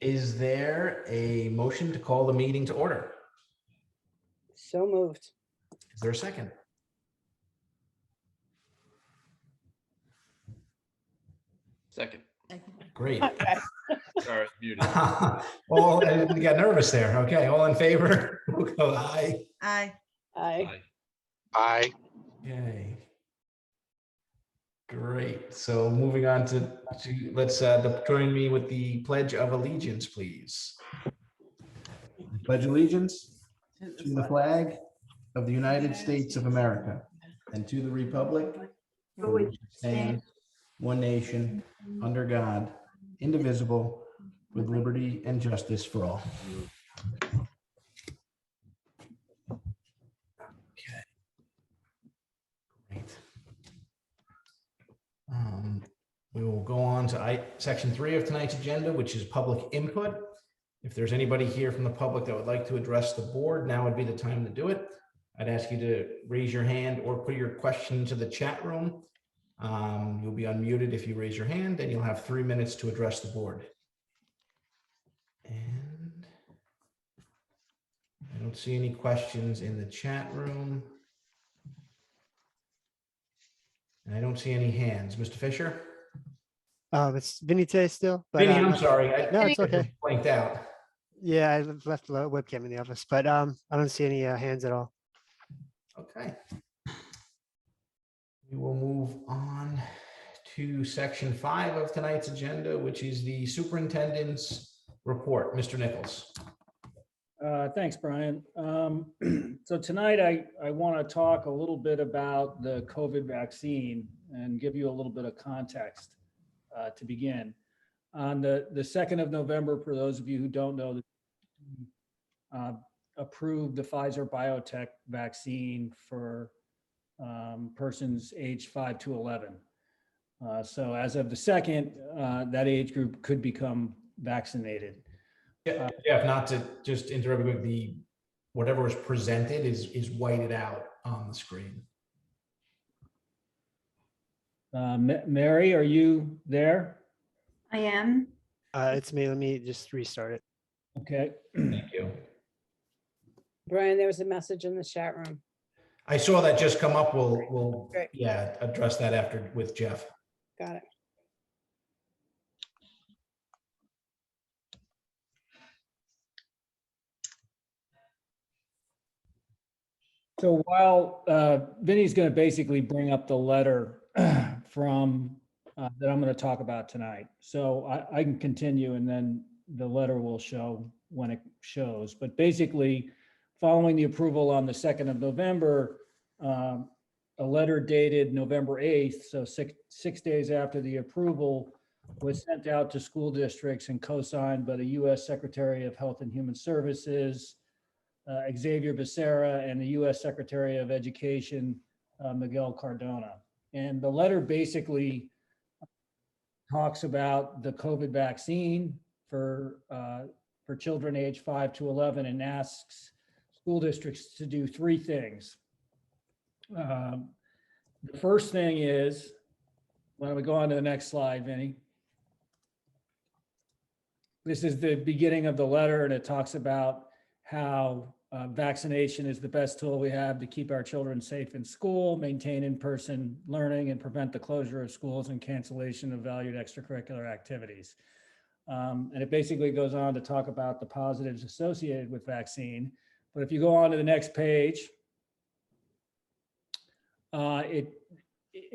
Is there a motion to call the meeting to order? So moved. Is there a second? Second. Great. Okay. Sorry, muted. Well, we got nervous there. Okay, all in favor? We'll go aye. Aye. Aye. Aye. Okay. Great. So moving on to let's join me with the Pledge of Allegiance, please. Pledge allegiance to the flag of the United States of America and to the republic for which it stands, one nation, under God, indivisible, with liberty and justice for all. Okay. Great. We will go on to section 3 of tonight's agenda, which is public input. If there's anybody here from the public that would like to address the board, now would be the time to do it. I'd ask you to raise your hand or put your question into the chat room. You'll be unmuted if you raise your hand, and you'll have 3 minutes to address the board. And I don't see any questions in the chat room. And I don't see any hands. Mr. Fisher? It's Vinny today still. But, Vinny, I'm sorry. no, it's okay. Blanked out. Yeah, I left the webcam in the office, but I don't see any hands at all. Okay. We will move on to section 5 of tonight's agenda, which is the superintendent's report. Mr. Nichols. Thanks, Brian. So tonight I want to talk a little bit about the COVID vaccine and give you a little bit of context to begin. On the 2nd of November, for those of you who don't know, approved the Pfizer biotech vaccine for persons aged 5 to 11. So as of the 2nd, that age group could become vaccinated. Jeff, not to just interrupt you, whatever was presented is whited out on the screen. Mary, are you there? I am. It's me. Let me just restart it. Okay. Thank you. Brian, there was a message in the chat room. I saw that just come up. We'll Great. yeah, address that after with Jeff. Got it. So while Vinny's going to basically bring up the letter from that I'm going to talk about tonight. So I can continue, and then the letter will show when it shows. But basically, following the approval on the 2nd of November, a letter dated November 8th, so six days after the approval, was sent out to school districts and co-signed by the U.S. Secretary of Health and Human Services, Xavier Becerra, and the U.S. Secretary of Education, Miguel Cardona. And the letter basically talks about the COVID vaccine for children aged 5 to 11 and asks school districts to do 3 things. The first thing is, why don't we go on to the next slide, Vinny? This is the beginning of the letter, and it talks about how vaccination is the best tool we have to keep our children safe in school, maintain in-person learning, and prevent the closure of schools and cancellation of valued extracurricular activities. And it basically goes on to talk about the positives associated with vaccine. But if you go on to the next page, I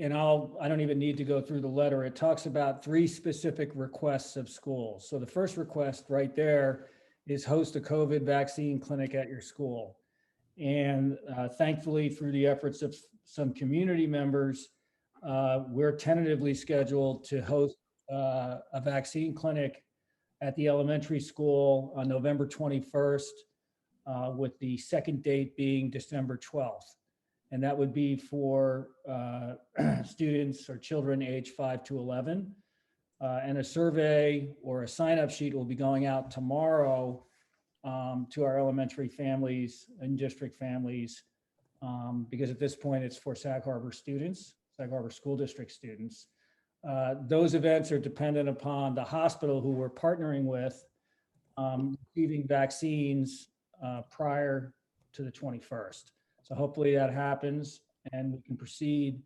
don't even need to go through the letter. It talks about 3 specific requests of schools. So the first request right there is host a COVID vaccine clinic at your school. And thankfully, through the efforts of some community members, we're tentatively scheduled to host a vaccine clinic at the elementary school on November 21st, with the second date being December 12th. And that would be for students or children aged 5 to 11. And a survey or a sign-up sheet will be going out tomorrow to our elementary families and district families, because at this point it's for Sag Harbor students, Sag Harbor School District students. Those events are dependent upon the hospital who we're partnering with receiving vaccines prior to the 21st. So hopefully that happens and we can proceed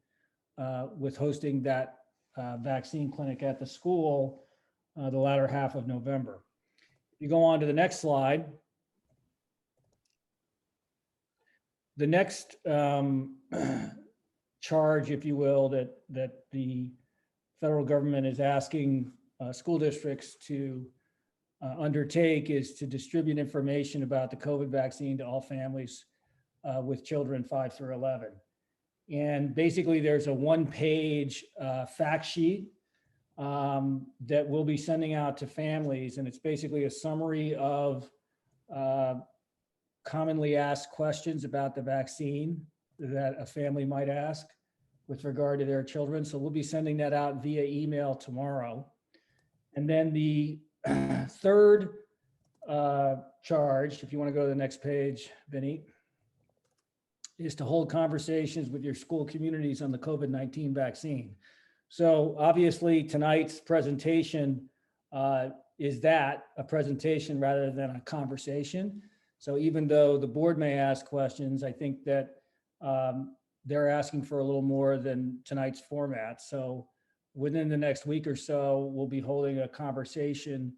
with hosting that vaccine clinic at the school the latter half of November. If you go on to the next slide, the next charge, if you will, that the federal government is asking school districts to undertake is to distribute information about the COVID vaccine to all families with children 5 through 11. And basically there's a one-page fact sheet that we'll be sending out to families. And it's basically a summary of commonly asked questions about the vaccine that a family might ask with regard to their children. So we'll be sending that out via email tomorrow. And then the third charge, if you want to go to the next page, Vinny, is to hold conversations with your school communities on the COVID-19 vaccine. So obviously tonight's presentation is that, a presentation rather than a conversation. So even though the board may ask questions, I think that they're asking for a little more than tonight's format. So within the next week or so, we'll be holding a conversation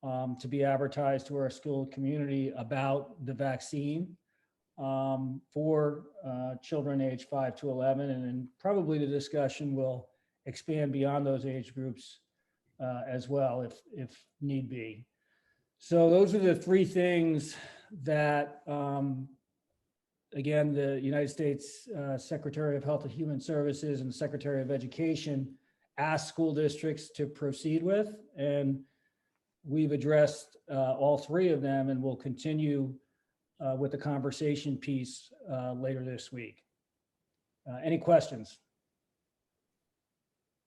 to be advertised to our school community about the vaccine for children aged 5 to 11. And then probably the discussion will expand beyond those age groups as well, if need be. So those are the three things that, again, the United States Secretary of Health and Human Services and Secretary of Education asked school districts to proceed with. And we've addressed all three of them, and we'll continue with the conversation piece later this week. Any questions?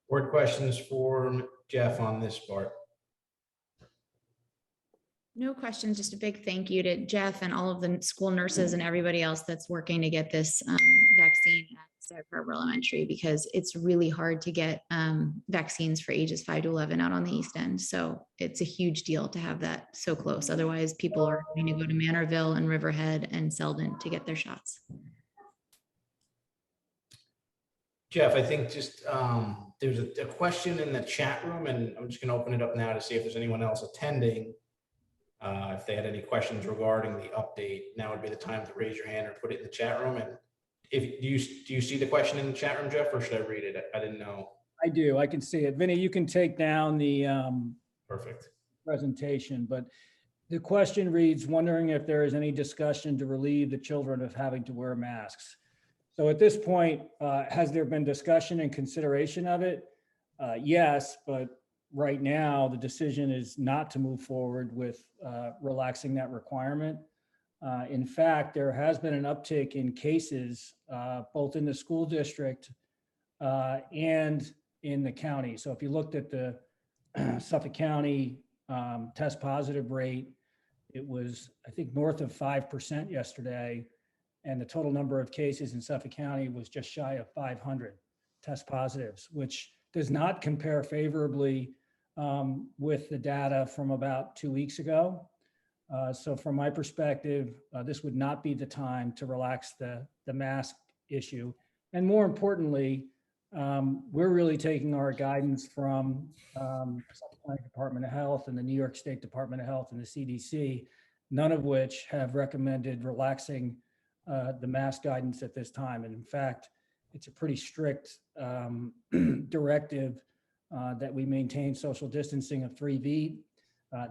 Board questions for Jeff on this part? No questions, just a big thank you to Jeff and all of the school nurses and everybody else that's working to get this vaccine at Sag Harbor Elementary, because it's really hard to get vaccines for ages 5 to 11 out on the East End. So it's a huge deal to have that so close. Otherwise, people are going to go to Manorville and Riverhead and Selden to get their shots. Jeff, I think just there's a question in the chat room, and I'm just going to open it up now to see if there's anyone else attending. If they had any questions regarding the update, now would be the time to raise your hand or put it in the chat room. And if do you see the question in the chat room, Jeff, or should I read it? I didn't know. I do. I can see it. Vinny, you can take down the Perfect. presentation, but the question reads, wondering if there is any discussion to relieve the children of having to wear masks. So at this point, has there been discussion and consideration of it? Yes, but right now the decision is not to move forward with relaxing that requirement. In fact, there has been an uptick in cases both in the school district and in the county. So if you looked at the Suffolk County test positive rate, it was, I think, north of 5% yesterday. And the total number of cases in Suffolk County was just shy of 500 test positives, which does not compare favorably with the data from about 2 weeks ago. So from my perspective, this would not be the time to relax the mask issue. And more importantly, we're really taking our guidance from the Suffolk County Department of Health and the New York State Department of Health and the CDC, none of which have recommended relaxing the mask guidance at this time. And in fact, it's a pretty strict directive that we maintain social distancing of 3 feet,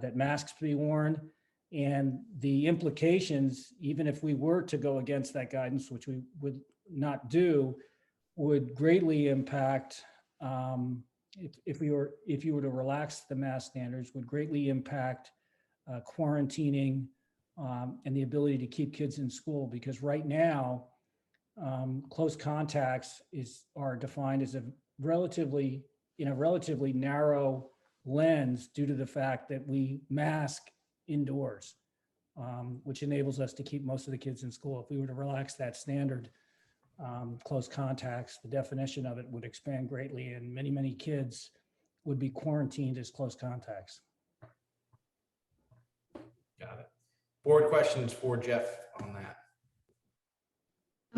that masks be worn. And the implications, even if we were to go against that guidance, which we would not do, would greatly impact, if you were to relax the mask standards, would greatly impact quarantining and the ability to keep kids in school. Because right now, close contacts are defined as in a relatively narrow lens due to the fact that we mask indoors, which enables us to keep most of the kids in school. If we were to relax that standard, close contacts, the definition of it would expand greatly, and many, many kids would be quarantined as close contacts. Got it. Board questions for Jeff on that.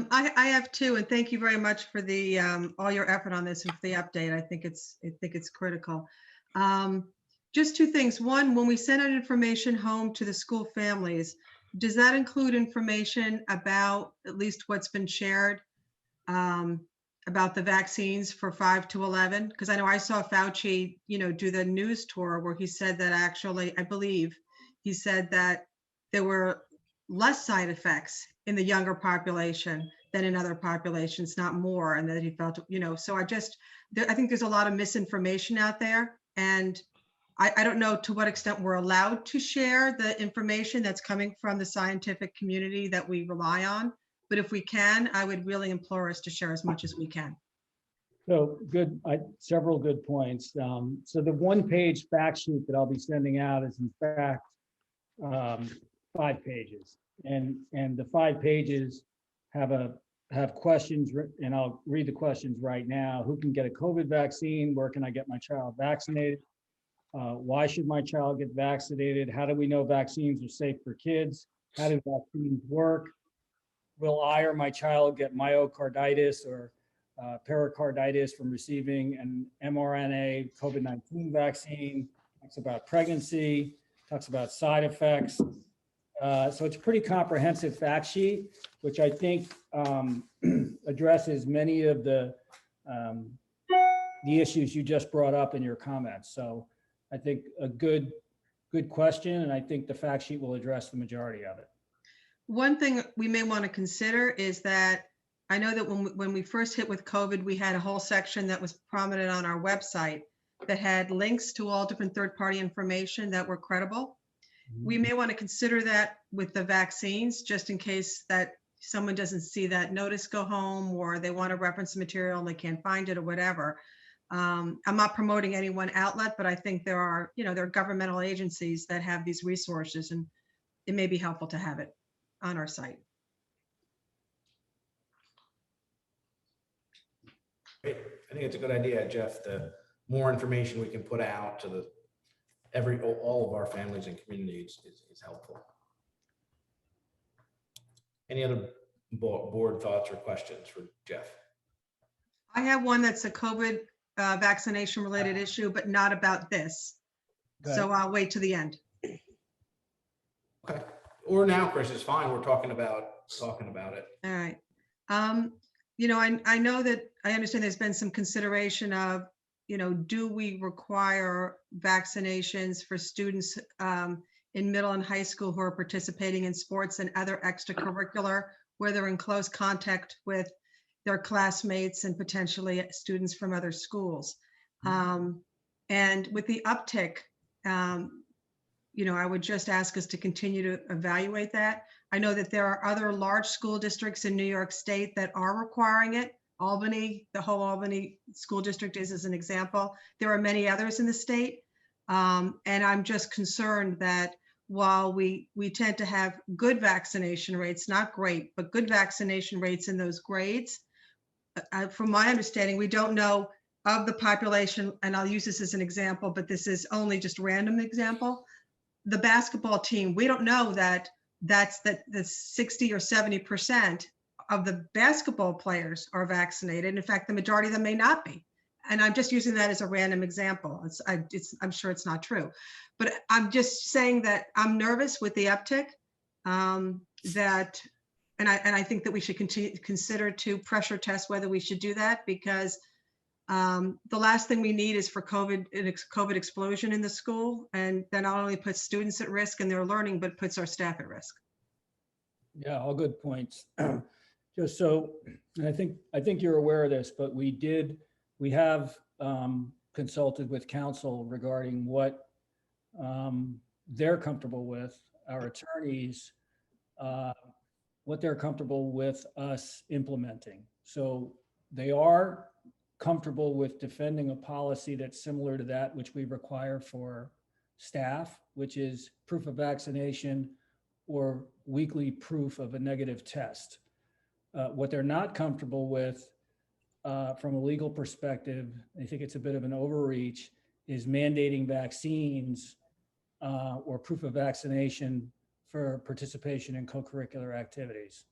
I have two, and thank you very much for the all your effort on this and for the update. I think it's critical. Just two things. One, when we send out information home to the school families, does that include information about at least what's been shared about the vaccines for 5 to 11? Because I know I saw Fauci, do the news tour where he said that actually, I believe he said that there were less side effects in the younger population than in other populations, not more, and that he felt, so I think there's a lot of misinformation out there, and I don't know to what extent we're allowed to share the information that's coming from the scientific community that we rely on, but if we can, I would really implore us to share as much as we can. So good, several good points. So the one-page fact sheet that I'll be sending out is in fact 5 pages, and the 5 pages have questions, and I'll read the questions right now. Who can get a COVID vaccine? Where can I get my child vaccinated? Why should my child get vaccinated? How do we know vaccines are safe for kids? How do vaccines work? Will I or my child get myocarditis or pericarditis from receiving an mRNA COVID-19 vaccine? Talks about pregnancy, talks about side effects. So it's a pretty comprehensive fact sheet, which I think addresses many of the issues you just brought up in your comments. So I think a good question, and I think the fact sheet will address the majority of it. One thing we may want to consider is that I know that when we first hit with COVID, we had a whole section that was prominent on our website that had links to all different third-party information that were credible. We may want to consider that with the vaccines, just in case that someone doesn't see that notice go home, or they want to reference the material and they can't find it or whatever. I'm not promoting any one outlet, but I think there are governmental agencies that have these resources, and it may be helpful to have it on our site. Great. I think it's a good idea, Jeff. The more information we can put out to all of our families and communities is helpful. Any other board thoughts or questions for Jeff? I have one that's a COVID vaccination related issue, but not about this. Okay. So I'll wait to the end. Okay. Or now, Chris, is fine. We're talking about it. All right. I know that I understand there's been some consideration of, do we require vaccinations for students in middle and high school who are participating in sports and other extracurricular, where they're in close contact with their classmates and potentially students from other schools. And with the uptick, I would just ask us to continue to evaluate that. I know that there are other large school districts in New York State that are requiring it. Albany, the whole Albany school district is as an example. There are many others in the state. And I'm just concerned that while we tend to have good vaccination rates, not great, but good vaccination rates in those grades, from my understanding, we don't know of the population, and I'll use this as an example, but this is only just a random example. The basketball team, we don't know that the 60 or 70% of the basketball players are vaccinated. In fact, the majority of them may not be. And I'm just using that as a random example. I'm sure it's not true, but I'm just saying that I'm nervous with the uptick. And I think that we should consider to pressure test whether we should do that, because the last thing we need is for COVID explosion in the school, and that not only puts students at risk in their learning, but puts our staff at risk. Yeah, all good points. Just so, and I think you're aware of this, but we have consulted with counsel regarding what they're comfortable with, our attorneys, what they're comfortable with us implementing. So they are comfortable with defending a policy that's similar to that which we require for staff, which is proof of vaccination or weekly proof of a negative test. What they're not comfortable with from a legal perspective, I think it's a bit of an overreach, is mandating vaccines or proof of vaccination for participation in co-curricular activities.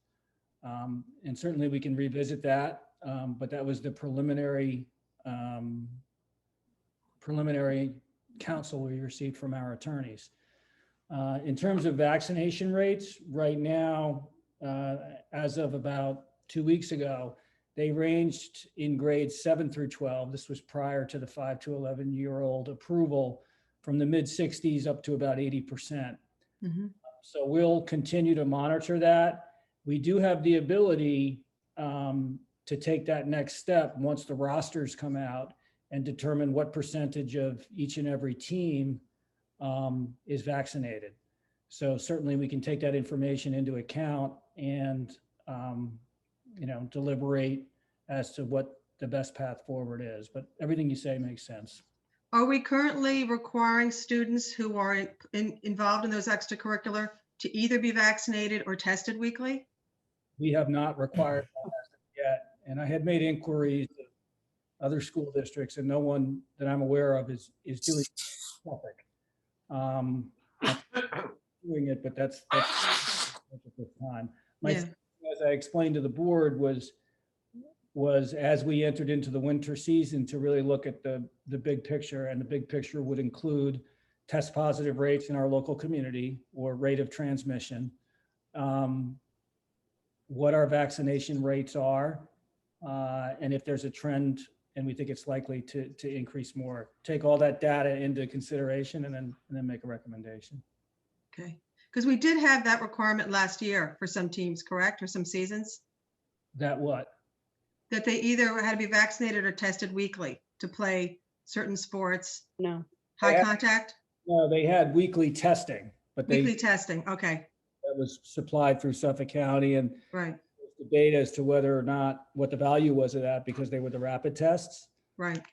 And certainly we can revisit that, but that was the preliminary counsel we received from our attorneys. In terms of vaccination rates, right now, as of about 2 weeks ago, they ranged in grades 7 through 12. This was prior to the 5 to 11-year-old approval, from the mid 60s up to about 80%. Mhm. So we'll continue to monitor that. We do have the ability to take that next step once the rosters come out and determine what percentage of each and every team is vaccinated. So certainly we can take that information into account and deliberate as to what the best path forward is. But everything you say makes sense. Are we currently requiring students who are involved in those extracurricular to either be vaccinated or tested weekly? We have not required that as of yet, and I had made inquiries to other school districts, and no one that I'm aware of is doing topic. Doing it, but that's at this time. My Yeah. thinking, as I explained to the board, was as we entered into the winter season to really look at the big picture, and the big picture would include test positive rates in our local community or rate of transmission, what our vaccination rates are, and if there's a trend and we think it's likely to increase more. Take all that data into consideration and then make a recommendation. Okay, because we did have that requirement last year for some teams, correct? Or some seasons, That what? that they either had to be vaccinated or tested weekly to play certain sports, No. high Yeah. contact, No, they had weekly testing, but weekly testing. Okay, that was supplied through Suffolk County, and right, debate as to whether or not what the value was of that, because they were the rapid tests, right.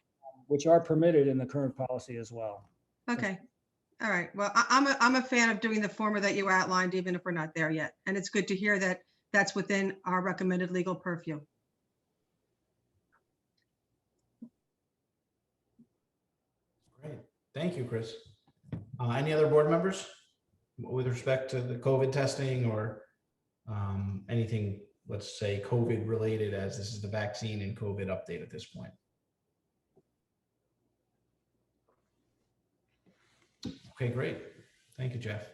which are permitted in the current policy as well. Okay. All right. Well, I'm a fan of doing the former that you outlined, even if we're not there yet. And it's good to hear that that's within our recommended legal purview. Great. Thank you, Chris. Any other board members with respect to the COVID testing or anything, let's say, COVID related, as this is the vaccine and COVID update at this point? Okay, great. Thank you, Jeff.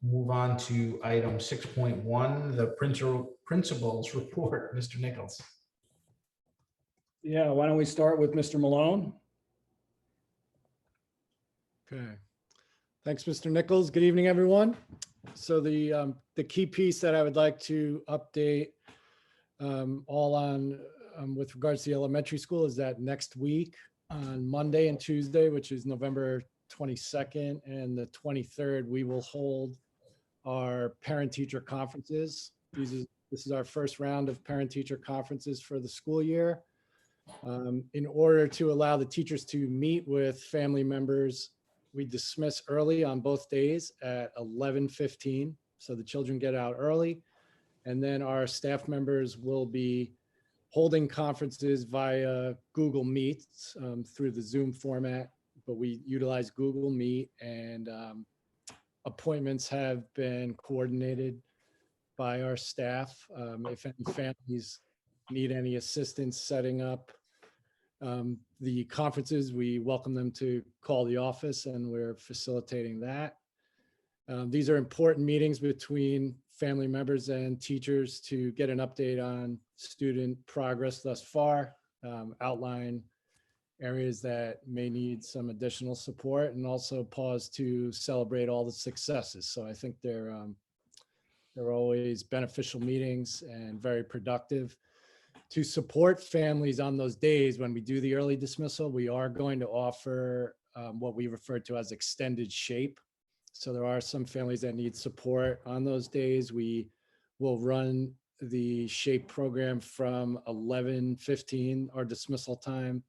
Move on to item 6.1, the principal's report. Mr. Nichols. Yeah, why don't we start with Mr. Malone? Okay. Thanks, Mr. Nichols. Good evening, everyone. So the key piece that I would like to update all on with regards to the elementary school is that next week on Monday and Tuesday, which is November 22nd and the 23rd, we will hold our parent-teacher conferences. This is our first round of parent-teacher conferences for the school year. In order to allow the teachers to meet with family members, we dismiss early on both days at 11:15. So the children get out early, and then our staff members will be holding conferences via Google Meets through the Zoom format, but we utilize Google Meet, and appointments have been coordinated by our staff. If any families need any assistance setting up the conferences, we welcome them to call the office, and we're facilitating that. These are important meetings between family members and teachers to get an update on student progress thus far, outline areas that may need some additional support, and also pause to celebrate all the successes. So I think they're always beneficial meetings and very productive. To support families on those days when we do the early dismissal, we are going to offer what we refer to as extended SHAPE. So there are some families that need support on those days. We will run the SHAPE program from 11:15, our dismissal time,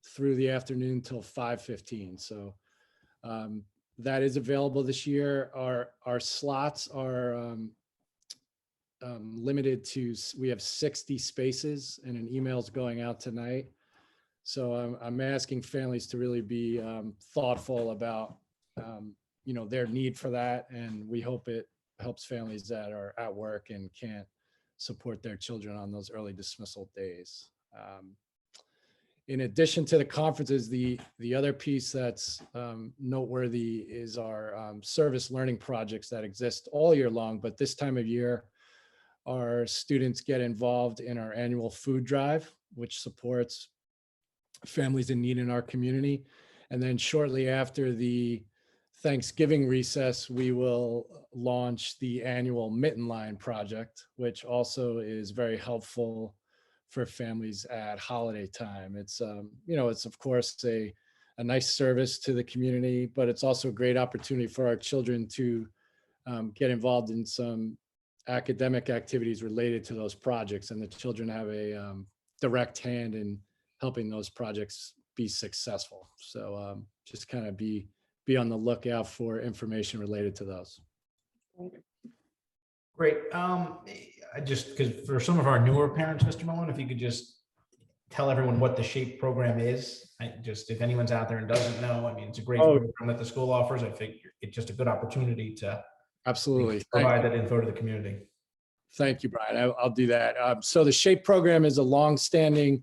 through the afternoon till 5:15. So that is available this year. Our slots are limited to, we have 60 spaces, and an email is going out tonight So I'm asking families to really be thoughtful about, their need for that. And we hope it helps families that are at work and can't support their children on those early dismissal days. In addition to the conferences, the other piece that's noteworthy is our service learning projects that exist all year long, but this time of year, our students get involved in our annual food drive, which supports families in need in our community. And then shortly after the Thanksgiving recess, we will launch the annual Mitten Line project, which also is very helpful for families at holiday time. It's, it's of course a nice service to the community, but it's also a great opportunity for our children to get involved in some academic activities related to those projects. And the children have a direct hand in helping those projects be successful. So just kind of be on the lookout for information related to those. Great. I just, because for some of our newer parents, Mr. Malone, if you could just tell everyone what the SHAPE program is. If anyone's out there and doesn't know, I mean, it's a great program that the school offers. I think it's just a good opportunity to Absolutely provide that info to the community. Thank you, Brian. I'll do that. So the SHAPE program is a long-standing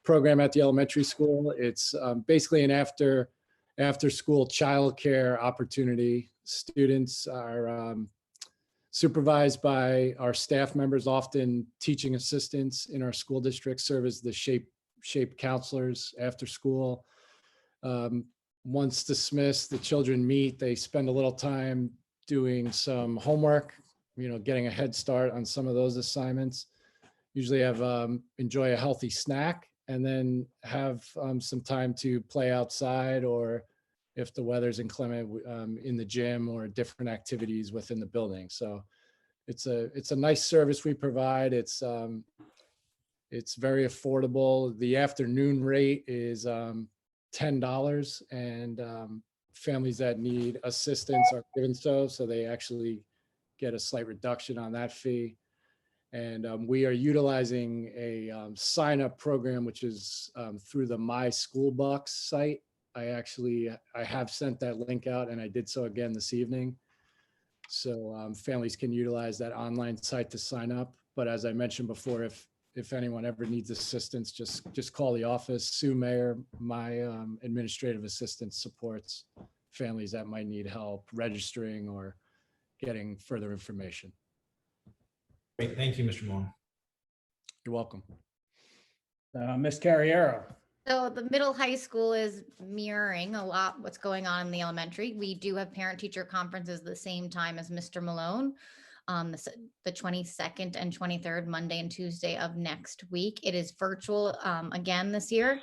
program at the elementary school. It's basically an after-school childcare opportunity. Students are supervised by our staff members, often teaching assistants in our school district, serve as the SHAPE counselors after school. Once dismissed, the children meet, they spend a little time doing some homework, getting a head start on some of those assignments. Usually enjoy a healthy snack, and then have some time to play outside, or if the weather's inclement, in the gym or different activities within the building. So it's a nice service we provide. It's very affordable. The afternoon rate is $10, and families that need assistance are given so they actually get a slight reduction on that fee. And we are utilizing a sign-up program, which is through the My School Bucks site. I have sent that link out, and I did so again this evening. So families can utilize that online site to sign up. But as I mentioned before, if anyone ever needs assistance, just call the office. Sue Mayer, my administrative assistant, supports families that might need help registering or getting further information. Great. Thank you, Mr. Malone. You're welcome. Ms. Carriero. So the middle high school is mirroring a lot what's going on in the elementary. We do have parent-teacher conferences the same time as Mr. Malone, the 22nd and 23rd, Monday and Tuesday of next week. It is virtual again this year.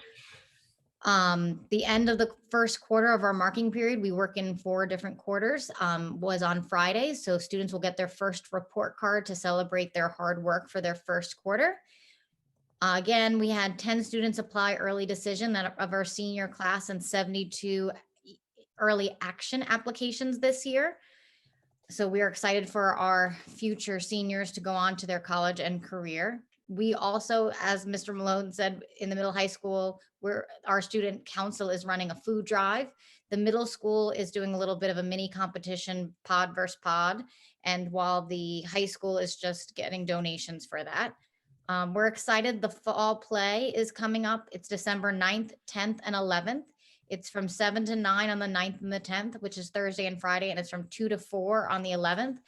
The end of the first quarter of our marking period, we work in 4 different quarters, was on Friday. So students will get their first report card to celebrate their hard work for their first quarter. Again, we had 10 students apply early decision of our senior class and 72 early action applications this year. So we are excited for our future seniors to go on to their college and career. We also, as Mr. Malone said, in the middle high school, our student council is running a food drive. The middle school is doing a little bit of a mini competition, pod versus pod. And while the high school is just getting donations for that. We're excited. The fall play is coming up. It's December 9th, 10th, and 11th. It's from 7 to 9 on the 9th and the 10th, which is Thursday and Friday, and it's from 2 to 4 on the 11th.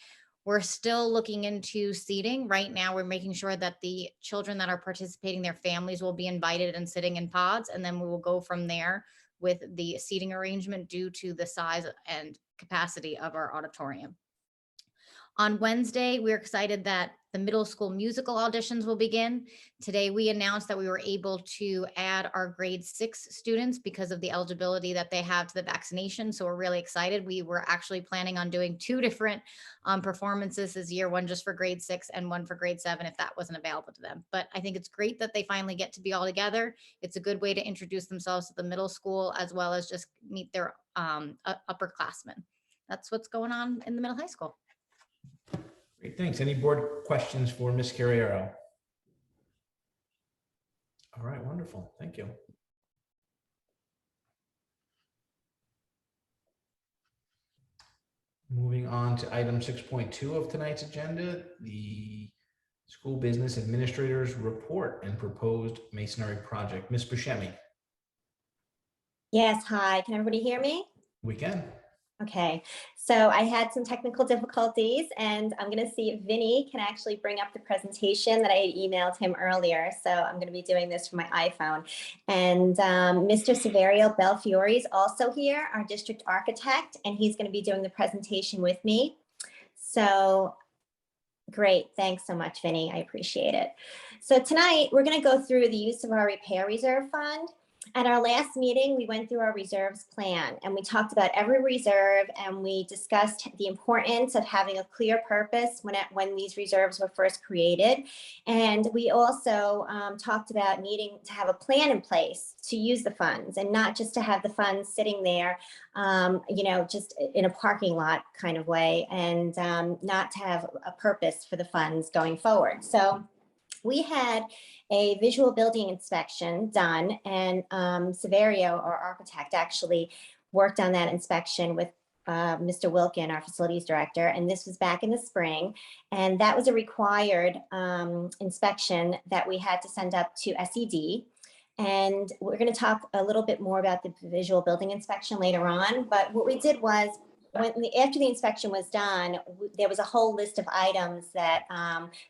We're still looking into seating. Right now, we're making sure that the children that are participating, their families will be invited and sitting in pods, and then we will go from there with the seating arrangement due to the size and capacity of our auditorium. On Wednesday, we're excited that the middle school musical auditions will begin. Today, we announced that we were able to add our grade 6 students because of the eligibility that they have to the vaccination. So we're really excited. We were actually planning on doing 2 different performances this year, one just for grade 6 and one for grade 7 if that wasn't available to them. But I think it's great that they finally get to be all together. It's a good way to introduce themselves to the middle school as well as just meet their upperclassmen. That's what's going on in the middle high school. Great, thanks. Any board questions for Ms. Carriero? All right, wonderful. Thank you. on to item 6.2 of tonight's agenda, the school business administrator's report and proposed masonry project. Ms. Buscemi, Yes, hi. Can everybody hear me? we can. Okay, so I had some technical difficulties and I'm going to see if Vinny can actually bring up the presentation that I emailed him earlier. So I'm going to be doing this from my iPhone. And Mr. Severio Belfiore is also here, our district architect, and he's going to be doing the presentation with me. So great. Thanks so much, Vinny. I appreciate it. So tonight we're going to go through the use of our repair reserve fund. At our last meeting, we went through our reserves plan and we talked about every reserve and we discussed the importance of having a clear purpose when these reserves were first created. And we also talked about needing to have a plan in place to use the funds and not just to have the funds sitting there, just in a parking lot kind of way, and not to have a purpose for the funds going forward. So we had a visual building inspection done, and Severio, our architect, actually worked on that inspection with Mr. Wilkin, our facilities director, and this was back in the spring. And that was a required inspection that we had to send up to SED. And we're going to talk a little bit more about the visual building inspection later on. But what we did was, after the inspection was done, there was a whole list of items that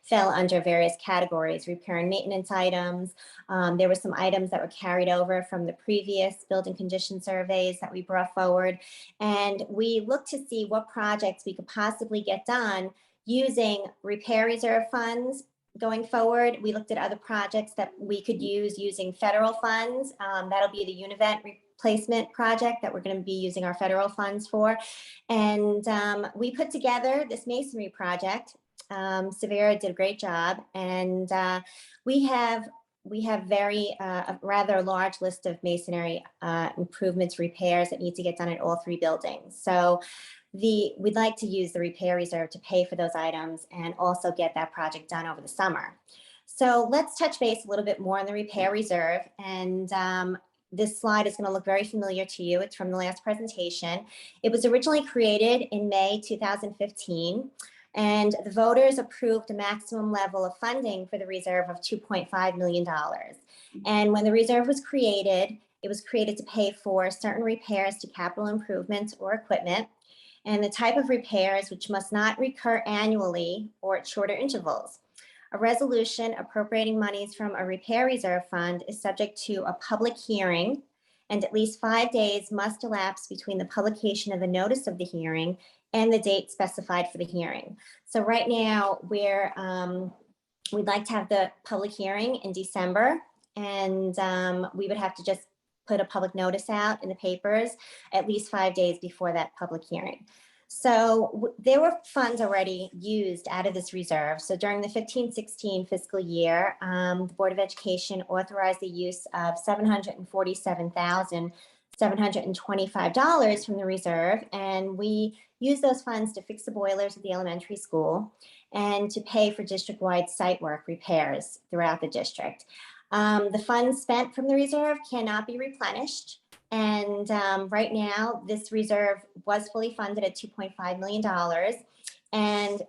fell under various categories, repair and maintenance items. There were some items that were carried over from the previous building condition surveys that we brought forward. And we looked to see what projects we could possibly get done using repair reserve funds. Going forward, we looked at other projects that we could use using federal funds. That'll be the Univent replacement project that we're going to be using our federal funds for. And we put together this masonry project. Severa did a great job. And we have a rather large list of masonry improvements, repairs that need to get done at all three buildings. So we'd like to use the repair reserve to pay for those items and also get that project done over the summer. So let's touch base a little bit more on the repair reserve. And this slide is going to look very familiar to you. It's from the last presentation. It was originally created in May 2015, and the voters approved a maximum level of funding for the reserve of $2.5 million. And when the reserve was created, it was created to pay for certain repairs to capital improvements or equipment, and the type of repairs which must not recur annually or at shorter intervals. A resolution appropriating monies from a repair reserve fund is subject to a public hearing, and at least 5 days must elapse between the publication of the notice of the hearing and the date specified for the hearing. So right now, we'd like to have the public hearing in December, and we would have to just put a public notice out in the papers at least 5 days before that public hearing. So there were funds already used out of this reserve. So during the 15-16 fiscal year, the Board of Education authorized the use of $747,725 from the reserve. And we used those funds to fix the boilers at the elementary school and to pay for district-wide site work repairs throughout the district. The funds spent from the reserve cannot be replenished. And right now, this reserve was fully funded at $2.5 million. And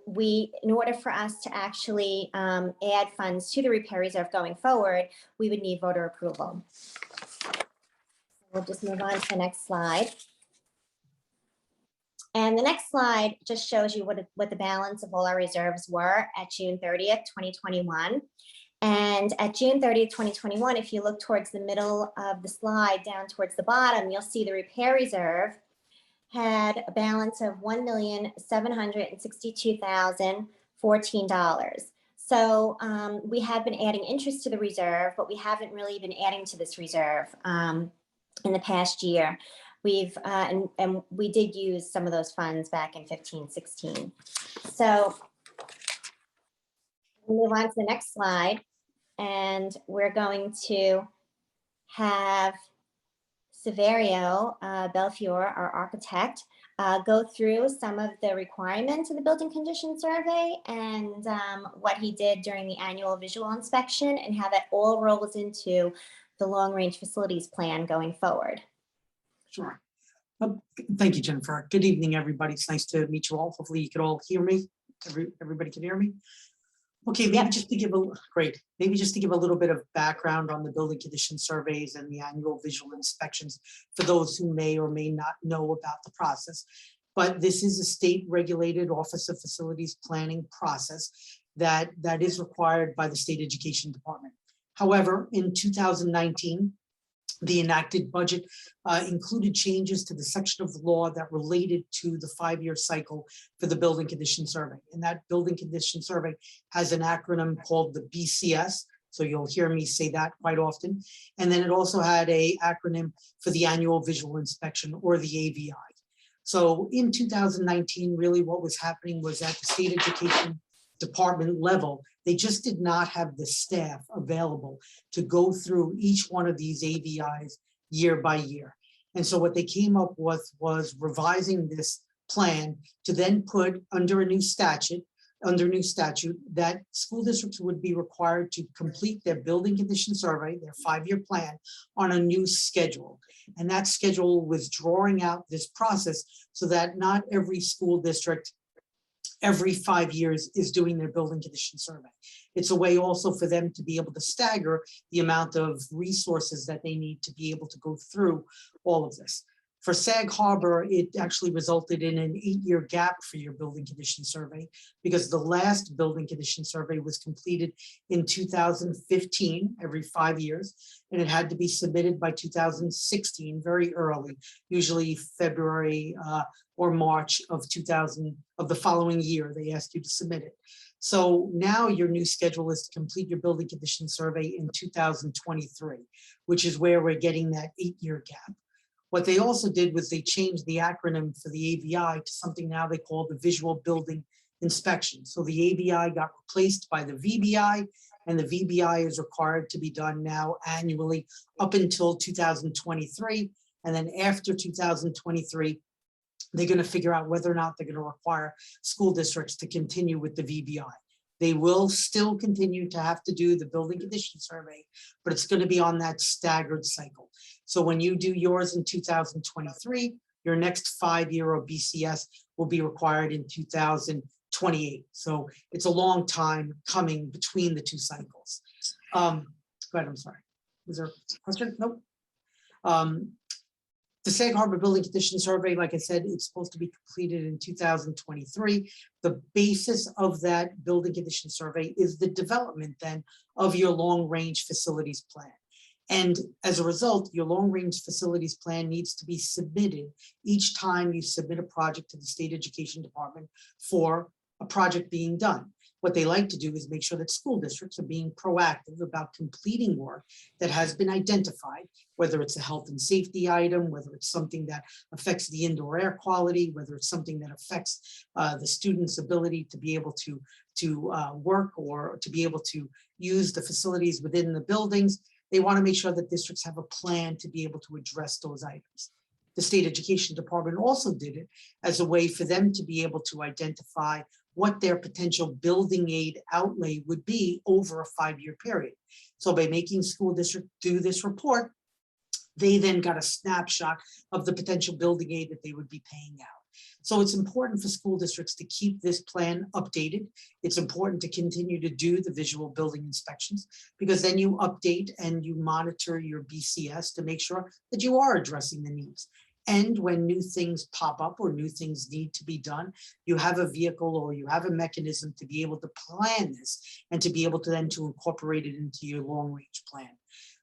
in order for us to actually add funds to the repair reserve going forward, we would need voter approval. We'll just move on to the next slide. And the next slide just shows you what the balance of all our reserves were at June 30th, 2021. And at June 30th, 2021, if you look towards the middle of the slide down towards the bottom, you'll see the repair reserve had a balance of $1,762,014. So we have been adding interest to the reserve, but we haven't really been adding to this reserve in the past year. And we did use some of those funds back in 15-16. So we'll move on to the next slide. And we're going to have Severio Belfiore, our architect, go through some of the requirements of the building condition survey and what he did during the annual visual inspection and how that all rolls into the long range facilities plan going forward. Sure. Thank you, Jennifer. Good evening, everybody. It's nice to meet you all. Hopefully you can all hear me. Everybody can hear me. Okay, maybe just to give a little bit of background on the building condition surveys and the annual visual inspections for those who may or may not know about the process. But this is a state regulated Office of Facilities Planning process that is required by the State Education Department. However, in 2019, the enacted budget included changes to the section of the law that related to the 5-year cycle for the building condition survey. And that building condition survey has an acronym called the BCS. So you'll hear me say that quite often. And then it also had an acronym for the annual visual inspection, or the AVI. So in 2019, really what was happening was at the State Education Department level, they just did not have the staff available to go through each one of these AVIs year by year. And so what they came up with was revising this plan to then put under a new statute, that school districts would be required to complete their building condition survey, their 5-year plan, on a new schedule. And that schedule was drawing out this process so that not every school district every 5 years is doing their building condition survey. It's a way also for them to be able to stagger the amount of resources that they need to be able to go through all of this. For Sag Harbor, it actually resulted in an 8-year gap for your building condition survey, because the last building condition survey was completed in 2015, every 5 years, and it had to be submitted by 2016, very early, usually February or March of the following year, they asked you to submit it. So now your new schedule is to complete your building condition survey in 2023, which is where we're getting that 8-year gap. What they also did was they changed the acronym for the AVI to something now they call the visual building inspection. So the AVI got replaced by the VBI, and the VBI is required to be done now annually up until 2023. And then after 2023, they're going to figure out whether or not they're going to require school districts to continue with the VBI. They will still continue to have to do the building condition survey, but it's going to be on that staggered cycle. So when you do yours in 2023, your next 5-year or BCS will be required in 2028. So it's a long time coming between the two cycles. Go ahead, I'm sorry. Was there a question? Nope. The Sag Harbor Building Condition Survey, like I said, it's supposed to be completed in 2023. The basis of that building condition survey is the development then of your long-range facilities plan. And as a result, your long-range facilities plan needs to be submitted each time you submit a project to the State Education Department for a project being done. What they like to do is make sure that school districts are being proactive about completing work that has been identified, whether it's a health and safety item, whether it's something that affects the indoor air quality, whether it's something that affects the student's ability to be able to work or to be able to use the facilities within the buildings. They want to make sure that districts have a plan to be able to address those items. The State Education Department also did it as a way for them to be able to identify what their potential building aid outlay would be over a 5-year period. So by making school districts do this report, they then got a snapshot of the potential building aid that they would be paying out. So it's important for school districts to keep this plan updated. It's important to continue to do the visual building inspections, because then you update and you monitor your BCS to make sure that you are addressing the needs. And when new things pop up or new things need to be done, you have a vehicle or you have a mechanism to be able to plan this and to be able to then to incorporate it into your long range plan.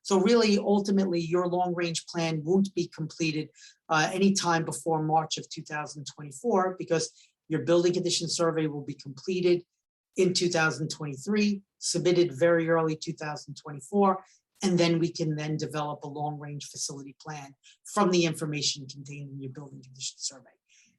So really, ultimately, your long range plan won't be completed anytime before March of 2024, because your building condition survey will be completed in 2023, submitted very early 2024, and then we can then develop a long-range facility plan from the information contained in your building condition survey.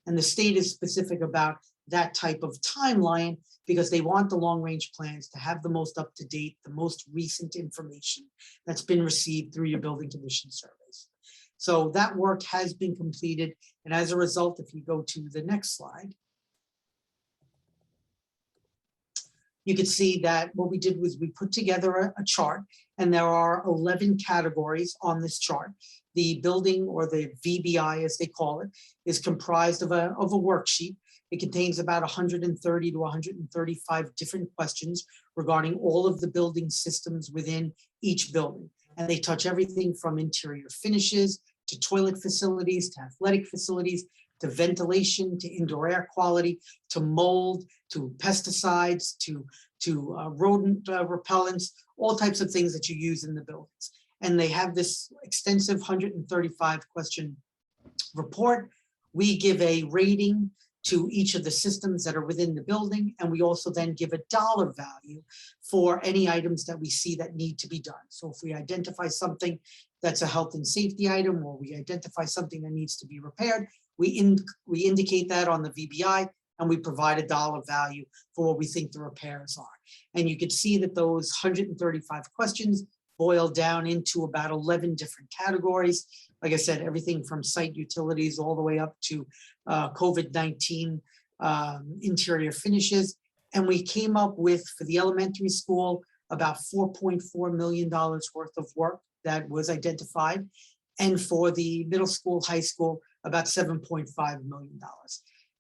And the state is specific about that type of timeline because they want the long-range plans to have the most up-to-date, the most recent information that's been received through your building condition surveys. So that work has been completed. And as a result, if you go to the next slide, you can see that what we did was we put together a chart, and there are 11 categories on this chart. The building, or the VBI as they call it, is comprised of a worksheet. It contains about 130 to 135 different questions regarding all of the building systems within each building. And they touch everything from interior finishes to toilet facilities, to athletic facilities, to ventilation, to indoor air quality, to mold, to pesticides, to rodent repellents, all types of things that you use in the buildings. And they have this extensive 135 question report. We give a rating to each of the systems that are within the building, and we also then give a dollar value for any items that we see that need to be done. So if we identify something that's a health and safety item, or we identify something that needs to be repaired, we indicate that on the VBI, and we provide a dollar value for what we think the repairs are. And you can see that those 135 questions boil down into about 11 different categories. Like I said, everything from site utilities all the way up to COVID-19 interior finishes. And we came up with, for the elementary school, about $4.4 million worth of work that was identified. And for the middle school, high school, about $7.5 million.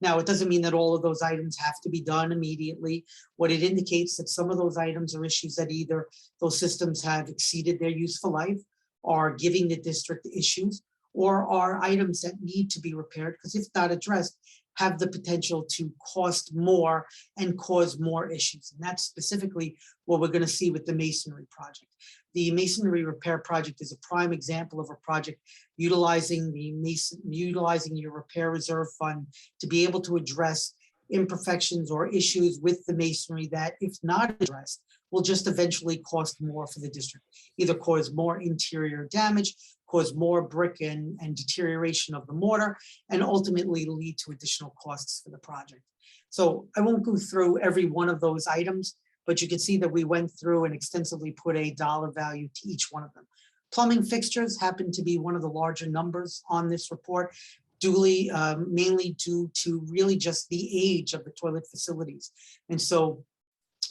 Now, it doesn't mean that all of those items have to be done immediately. What it indicates that some of those items are issues that either those systems have exceeded their useful life, are giving the district issues, or are items that need to be repaired, because if not addressed, have the potential to cost more and cause more issues. And that's specifically what we're going to see with the masonry project. The masonry repair project is a prime example of a project utilizing your repair reserve fund to be able to address imperfections or issues with the masonry that, if not addressed, will just eventually cost more for the district, either cause more interior damage, cause more brick and deterioration of the mortar, and ultimately lead to additional costs for the project. So I won't go through every one of those items, but you can see that we went through and extensively put a dollar value to each one of them. Plumbing fixtures happen to be one of the larger numbers on this report, mainly due to really just the age of the toilet facilities. And so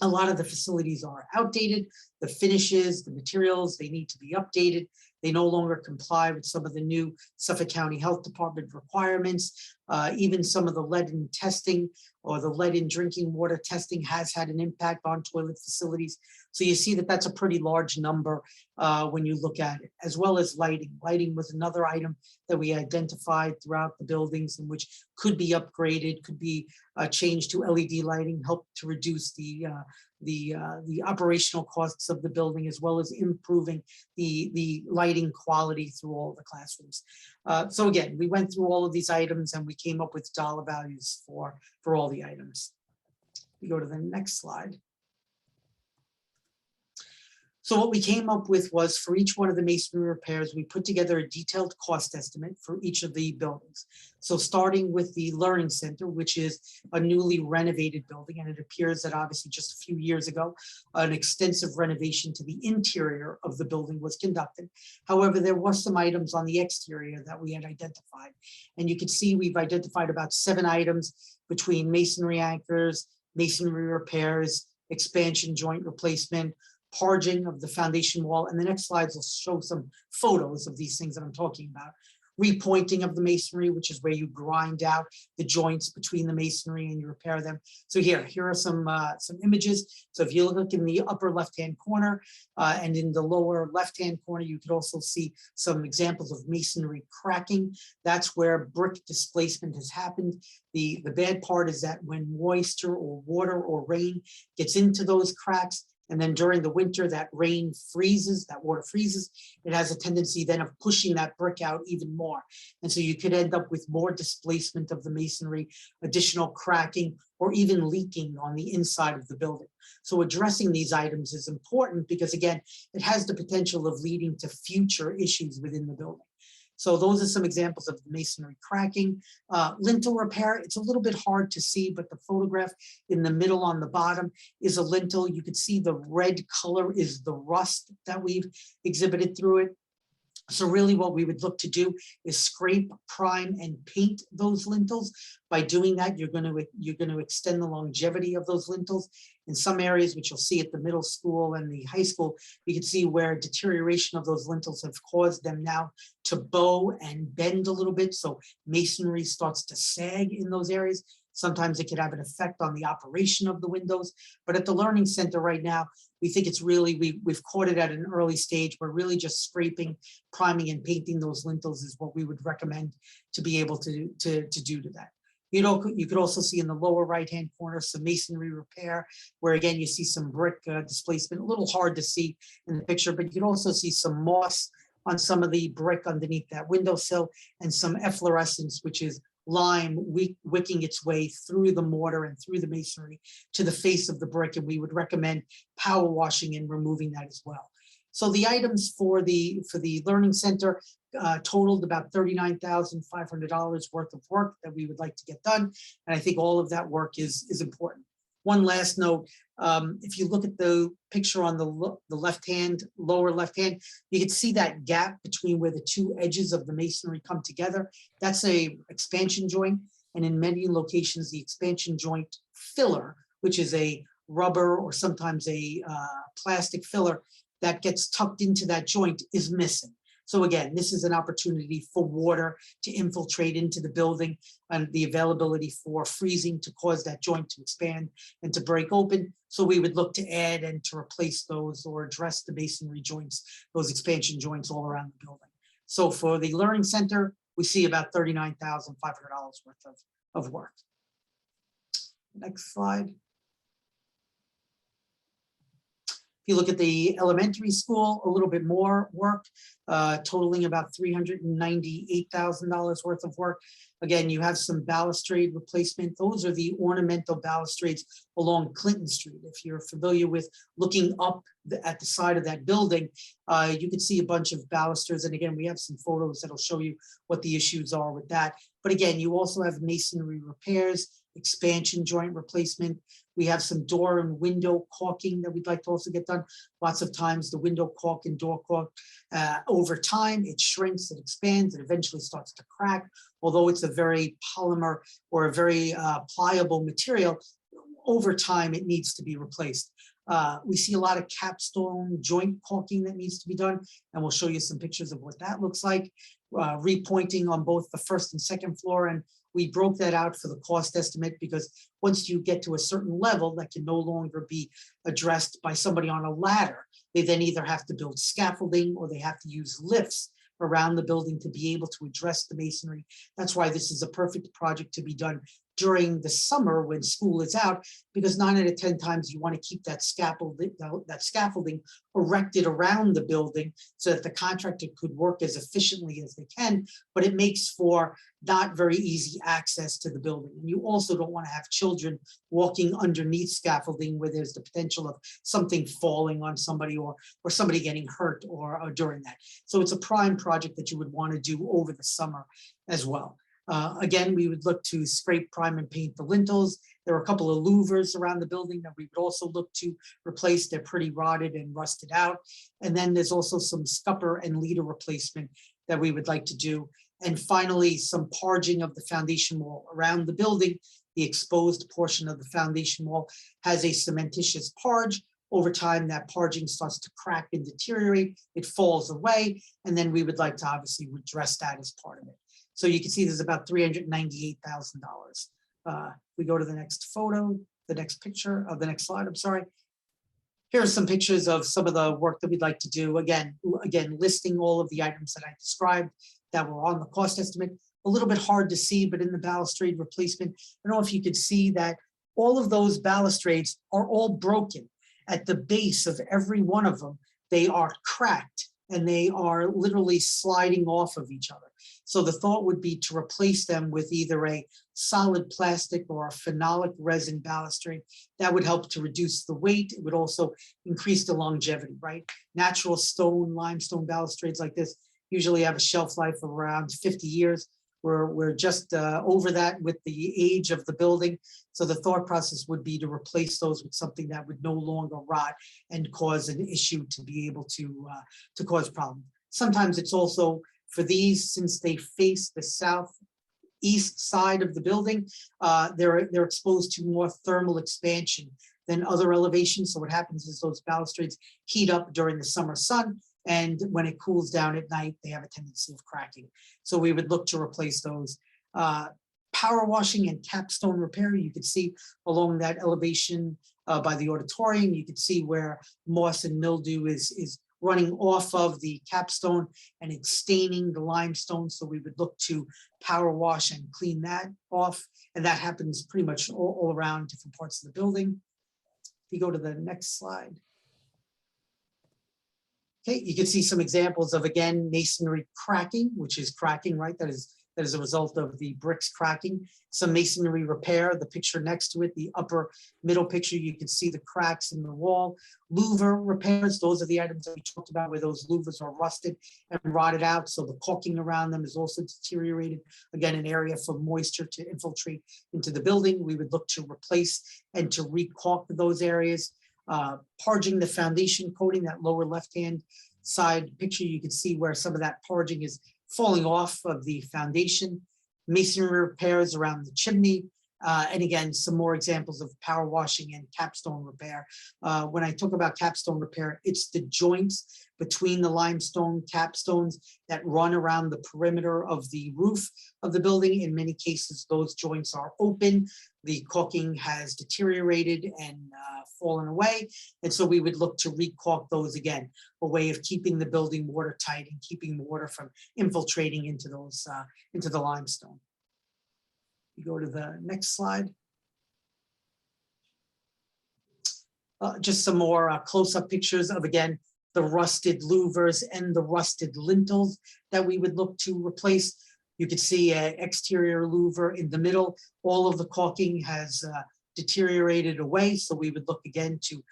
a lot of the facilities are outdated. The finishes, the materials, they need to be updated. They no longer comply with some of the new Suffolk County Health Department requirements. Even some of the lead in testing or the lead in drinking water testing has had an impact on toilet facilities. So you see that that's a pretty large number when you look at it, as well as lighting. Lighting was another item that we identified throughout the buildings, in which could be upgraded, could be changed to LED lighting, help to reduce the operational costs of the building, as well as improving the lighting quality through all the classrooms. So again, we went through all of these items and we came up with dollar values for all the items. We go to the next slide. So what we came up with was, for each one of the masonry repairs, we put together a detailed cost estimate for each of the buildings. So starting with the Learning Center, which is a newly renovated building, and it appears that obviously just a few years ago, an extensive renovation to the interior of the building was conducted. However, there were some items on the exterior that we had identified. And you can see we've identified about 7 items between masonry anchors, masonry repairs, expansion joint replacement, parging of the foundation wall, and the next slides will show some photos of these things that I'm talking about. Repointing of the masonry, which is where you grind out the joints between the masonry and you repair them. So here are some images. So if you look in the upper left-hand corner and in the lower left-hand corner, you could also see some examples of masonry cracking. That's where brick displacement has happened. The bad part is that when moisture or water or rain gets into those cracks, and then during the winter, that rain freezes, that water freezes, it has a tendency then of pushing that brick out even more. And so you could end up with more displacement of the masonry, additional cracking, or even leaking on the inside of the building. So addressing these items is important because, again, it has the potential of leading to future issues within the building. So those are some examples of masonry cracking. Lintel repair, it's a little bit hard to see, but the photograph in the middle on the bottom is a lintel. You can see the red color is the rust that we've exhibited through it. So really what we would look to do is scrape, prime, and paint those lintels. By doing that, you're going to extend the longevity of those lintels In some areas, which you'll see at the middle school and the high school, you can see where deterioration of those lintels have caused them now to bow and bend a little bit. So masonry starts to sag in those areas. Sometimes it could have an effect on the operation of the windows. But at the Learning Center right now, we think it's really, we've caught it at an early stage. We're really just scraping, priming and painting those lintels is what we would recommend to be able to do to that. You know, you could also see in the lower right-hand corner some masonry repair, where again, you see some brick displacement, a little hard to see in the picture, but you can also see some moss on some of the brick underneath that windowsill and some efflorescence, which is lime wicking its way through the mortar and through the masonry to the face of the brick. And we would recommend power washing and removing that as well. So the items for the Learning Center totaled about $39,500 worth of work that we would like to get done. And I think all of that work is important. One last note, if you look at the picture on the left-hand, lower left-hand, you can see that gap between where the two edges of the masonry come together. That's a expansion joint. And in many locations, the expansion joint filler, which is a rubber or sometimes a plastic filler that gets tucked into that joint, is missing. So again, this is an opportunity for water to infiltrate into the building and the availability for freezing to cause that joint to expand and to break open. So we would look to add and to replace those or address the masonry joints, those expansion joints all around the building. So for the Learning Center, we see about $39,500 worth of work. Next slide. If you look at the elementary school, a little bit more work, totaling about $398,000 worth of work. Again, you have some balustrade replacement. Those are the ornamental balustrades along Clinton Street. If you're familiar with looking up at the side of that building, you can see a bunch of balusters. And again, we have some photos that'll show you what the issues are with that. But again, you also have masonry repairs, expansion joint replacement. We have some door and window caulking that we'd like to also get done. Lots of times the window caulk and door caulk, over time, it shrinks, it expands, it eventually starts to crack. Although it's a very polymer or a very pliable material, over time it needs to be replaced. We see a lot of capstone joint caulking that needs to be done, and we'll show you some pictures of what that looks like. Repointing on both the first and second floor, and we broke that out for the cost estimate because once you get to a certain level that can no longer be addressed by somebody on a ladder, they then either have to build scaffolding or they have to use lifts around the building to be able to address the masonry. That's why this is a perfect project to be done during the summer when school is out, because 9 out of 10 times you want to keep that scaffolding erected around the building so that the contractor could work as efficiently as they can, but it makes for not very easy access to the building. And you also don't want to have children walking underneath scaffolding where there's the potential of something falling on somebody or somebody getting hurt or during that. So it's a prime project that you would want to do over the summer as well. Again, we would look to scrape, prime, and paint the lintels. There are a couple of louvers around the building that we would also look to replace. They're pretty rotted and rusted out. And then there's also some scupper and leader replacement that we would like to do. And finally, some parging of the foundation wall around the building. The exposed portion of the foundation wall has a cementitious parge. Over time, that parging starts to crack and deteriorate. It falls away. And then we would like to obviously address that as part of it. So you can see there's about $398,000. We go to the next photo, the next picture of the next slide, I'm sorry. Here are some pictures of some of the work that we'd like to do. Again, listing all of the items that I described that were on the cost estimate. A little bit hard to see, but in the balustrade replacement, I don't know if you could see that all of those balustrades are all broken. At the base of every one of them, they are cracked and they are literally sliding off of each other. So the thought would be to replace them with either a solid plastic or a phenolic resin balustrade. That would help to reduce the weight. It would also increase the longevity, right? Natural stone, limestone balustrades like this usually have a shelf life of around 50 years. We're just over that with the age of the building. So the thought process would be to replace those with something that would no longer rot and cause an issue to be able to cause problems. Sometimes it's also for these, since they face the southeast side of the building, they're exposed to more thermal expansion than other elevations. So what happens is those balustrades heat up during the summer sun, and when it cools down at night, they have a tendency of cracking. So we would look to replace those. Power washing and capstone repair, you could see along that elevation by the auditorium, you could see where moss and mildew is running off of the capstone and it's staining the limestone. So we would look to power wash and clean that off. And that happens pretty much all around different parts of the building. If you go to the next slide. Okay, you can see some examples of, again, masonry cracking, which is cracking, right? That is a result of the bricks cracking. Some masonry repair, the picture next to it, the upper middle picture, you can see the cracks in the wall. Louver repairs, those are the items that we talked about where those louvers are rusted and rotted out. So the caulking around them is also deteriorated. Again, an area for moisture to infiltrate into the building. We would look to replace and to re-caulk those areas. Parging the foundation coating, that lower left-hand side picture, you can see where some of that parging is falling off of the foundation. Masonry repairs around the chimney. And again, some more examples of power washing and capstone repair. When I talk about capstone repair, it's the joints between the limestone capstones that run around the perimeter of the roof of the building. In many cases, those joints are open. The caulking has deteriorated and fallen away. And so we would look to re-caulk those again, a way of keeping the building watertight and keeping the water from infiltrating into those into the limestone. You go to the next slide. Just some more close-up pictures of, again, the rusted louvers and the rusted lintels that we would look to replace. You could see an exterior louver in the middle. All of the caulking has deteriorated away. So we would look again to,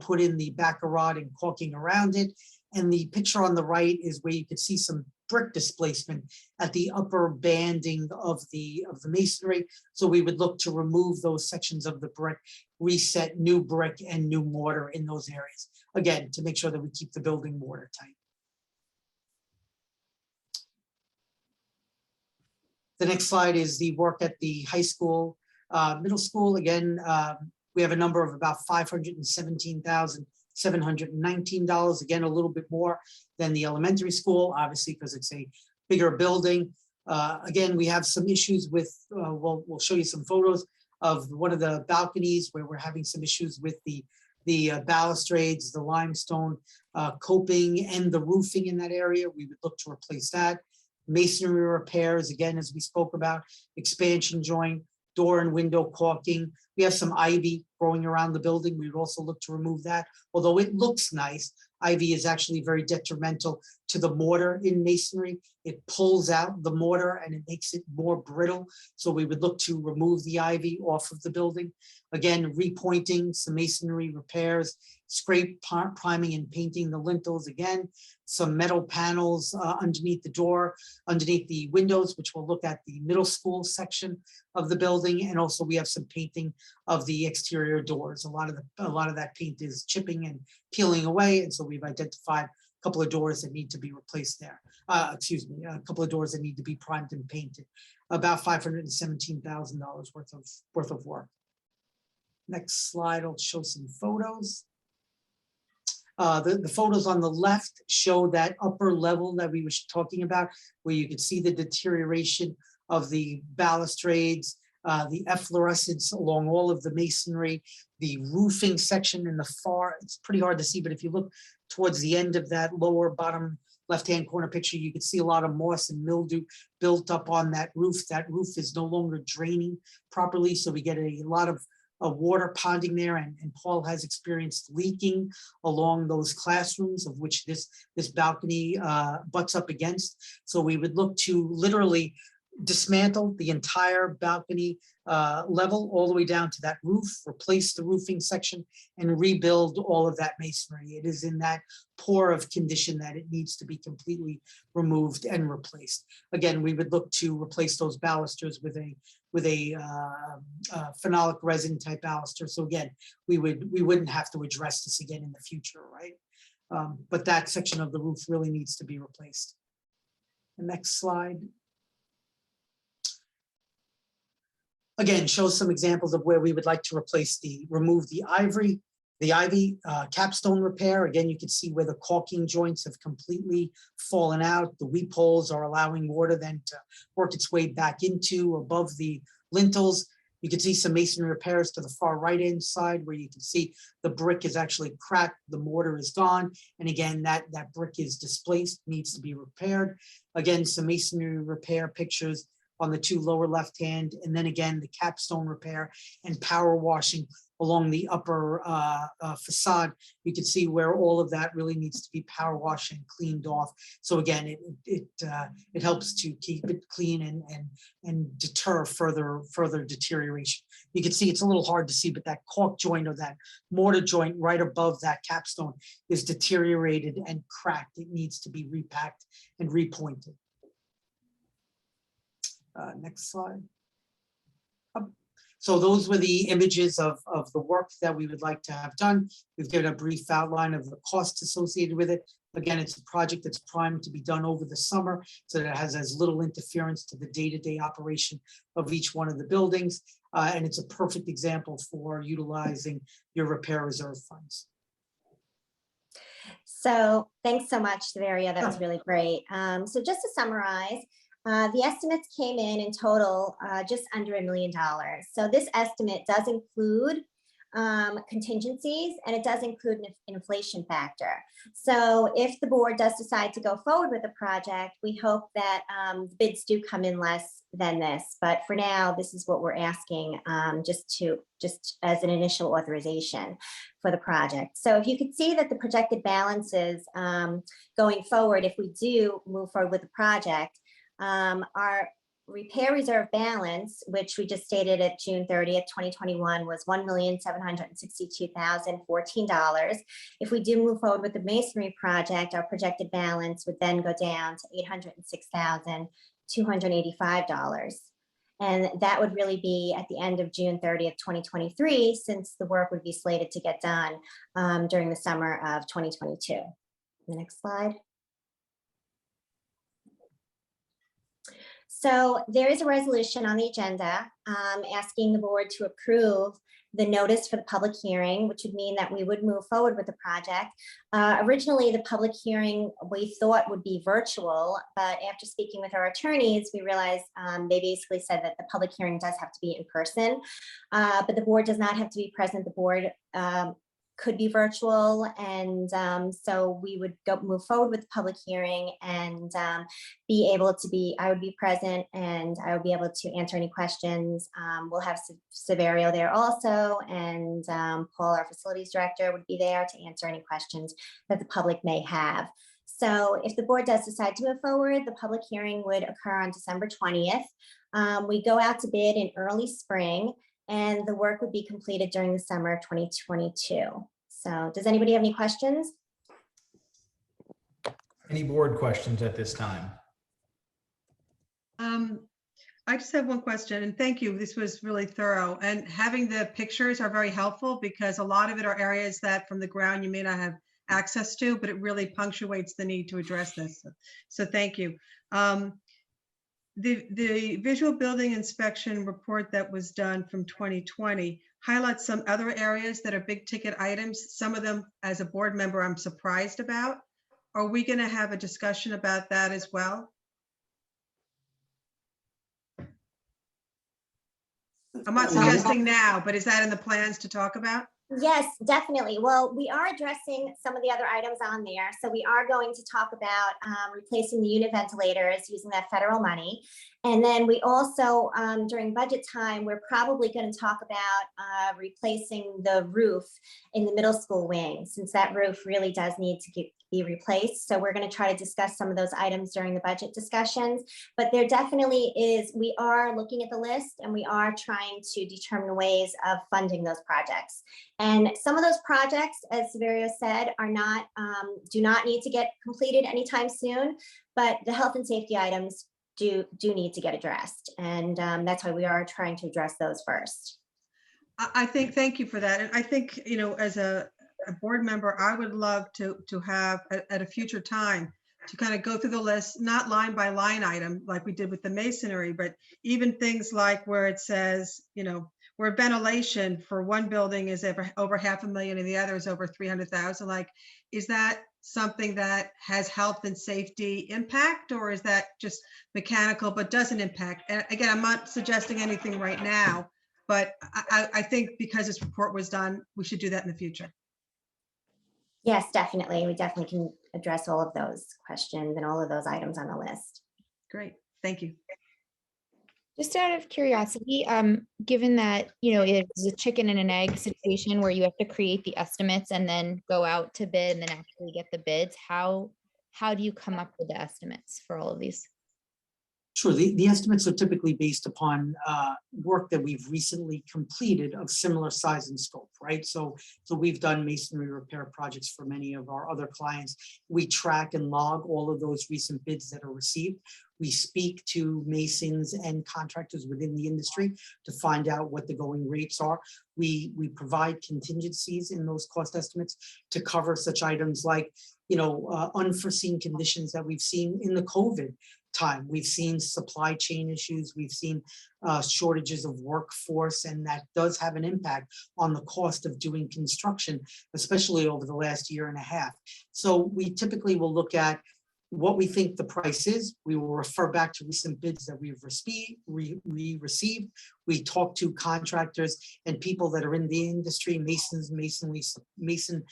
put in the baccarat and caulking around it. And the picture on the right is where you could see some brick displacement at the upper banding of the masonry. So we would look to remove those sections of the brick, reset new brick and new mortar in those areas. Again, to make sure that we keep the building watertight. The next slide is the work at the high school, middle school. Again, we have a number of about $517,719. Again, a little bit more than the elementary school, obviously, because it's a bigger building. Again, we have some issues with, we'll show you some photos of one of the balconies where we're having some issues with the balustrades, the limestone coping, and the roofing in that area. We would look to replace that. Masonry repairs, again, as we spoke about, expansion joint, door and window caulking. We have some ivy growing around the building. We would also look to remove that. Although it looks nice, ivy is actually very detrimental to the mortar in masonry. It pulls out the mortar and it makes it more brittle. So we would look to remove the ivy off of the building. Again, repointing, some masonry repairs, scrape priming and painting the lintels again, some metal panels underneath the door, underneath the windows, which we'll look at the middle school section of the building. And also we have some painting of the exterior doors. A lot of that paint is chipping and peeling away. And so we've identified a couple of doors that need to be replaced there. A couple of doors that need to be primed and painted. About $517,000 worth of work. Next slide, I'll show some photos. The photos on the left show that upper level that we were talking about, where you could see the deterioration of the balustrades, the efflorescence along all of the masonry, the roofing section in the far, it's pretty hard to see, but if you look towards the end of that lower bottom left-hand corner picture, you can see a lot of moss and mildew built up on that roof. That roof is no longer draining properly, so we get a lot of water ponding there, and Paul has experienced leaking along those classrooms, of which this balcony butts up against. So we would look to literally dismantle the entire balcony level all the way down to that roof, replace the roofing section, and rebuild all of that masonry. It is in that poor of condition that it needs to be completely removed and replaced. Again, we would look to replace those balusters with a phenolic resin type baluster. So again, we wouldn't have to address this again in the future, right? But that section of the roof really needs to be replaced. The next slide. again, shows some examples of where we would like to remove the ivy capstone repair. Again, you can see where the caulking joints have completely fallen out. The weep holes are allowing water then to work its way back into above the lintels. You can see some masonry repairs to the far right-hand side where you can see the brick is actually cracked, the mortar is gone. And again, that brick is displaced, needs to be repaired. Again, some masonry repair pictures on the two lower left-hand, and then again, the capstone repair and power washing along the upper facade. You can see where all of that really needs to be power washed and cleaned off. So again, it helps to keep it clean and deter further deterioration. You can see it's a little hard to see, but that caulk joint or that mortar joint right above that capstone is deteriorated and cracked. It needs to be repacked and repointed. Next slide. So those were the images of the work that we would like to have done. We've given a brief outline of the costs associated with it. Again, it's a project that's primed to be done over the summer, so that it has as little interference to the day-to-day operation of each one of the buildings. And it's a perfect example for utilizing your repair reserve funds. So thanks so much, Severio. That was really great. So just to summarize, the estimates came in total just under $1 million. So this estimate does include contingencies, and it does include an inflation factor. So if the board does decide to go forward with the project, we hope that the bids do come in less than this. But for now, this is what we're asking, just as an initial authorization for the project. So if you could see that the projected balances going forward, if we do move forward with the project, our repair reserve balance, which we just stated at June 30th, 2021, was $1,762,014. If we do move forward with the masonry project, our projected balance would then go down to $806,285. And that would really be at the end of June 30th, 2023, since the work would be slated to get done during the summer of 2022. The next slide. So there is a resolution on the agenda asking the board to approve the notice for the public hearing, which would mean that we would move forward with the project. Originally, the public hearing we thought would be virtual, but after speaking with our attorneys, we realized they basically said that the public hearing does have to be in person, but the board does not have to be present. The board could be virtual, and so we would move forward with the public hearing and be able to I would be present, and I would be able to answer any questions. We'll have Severio there also, and Paul, our facilities director, would be there to answer any questions that the public may have. So if the board does decide to move forward, the public hearing would occur on December 20th. We go out to bid in early spring, and the work would be completed during the summer of 2022. So does anybody have any questions? Any board questions at this time? I just have one question, and thank you. This was really thorough, and having the pictures are very helpful because a lot of it are areas that from the ground you may not have access to, but it really punctuates the need to address this. So thank you. The visual building inspection report that was done from 2020 highlights some other areas that are big ticket items. Some of them, as a board member, I'm surprised about. Are we going to have a discussion about that as well? I'm not suggesting now, but is that in the plans to talk about? Yes, definitely. Well, we are addressing some of the other items on there. So we are going to talk about replacing the unit ventilators using that federal money. And then we also, during budget time, we're probably going to talk about replacing the roof in the middle school wing, since that roof really does need to be replaced. So we're going to try to discuss some of those items during the budget discussions. But there definitely is, we are looking at the list, and we are trying to determine ways of funding those projects. And some of those projects, as Severio said, are not, do not need to get completed anytime soon, but the health and safety items do need to get addressed. And that's why we are trying to address those first. I think, thank you for that. And I think, you know, as a board member, I would love to have at a future time to kind of go through the list, not line by line item like we did with the masonry, but even things like where it says, you know, where ventilation for one building is over $500,000 and the other is over 300,000. Like, is that something that has health and safety impact, or is that just mechanical but doesn't impact? And again, I'm not suggesting anything right now, but I think because this report was done, we should do that in the future. Yes, definitely. We definitely can address all of those questions and all of those items on the list. Great, thank you. Just out of curiosity, given that, you know, it's a chicken and an egg situation where you have to create the estimates and then go out to bid and then actually get the bids, how do you come up with the estimates for all of these? Sure, the estimates are typically based upon work that we've recently completed of similar size and scope, right? So we've done masonry repair projects for many of our other clients. We track and log all of those recent bids that are received. We speak to masons and contractors within the industry to find out what the going rates are. We provide contingencies in those cost estimates to cover such items like, you know, unforeseen conditions that we've seen in the COVID time. We've seen supply chain issues, we've seen shortages of workforce, and that does have an impact on the cost of doing construction, especially over the last year and a half. So we typically will look at what we think the price is. We will refer back to recent bids that we've received. We talk to contractors and people that are in the industry, masons, mason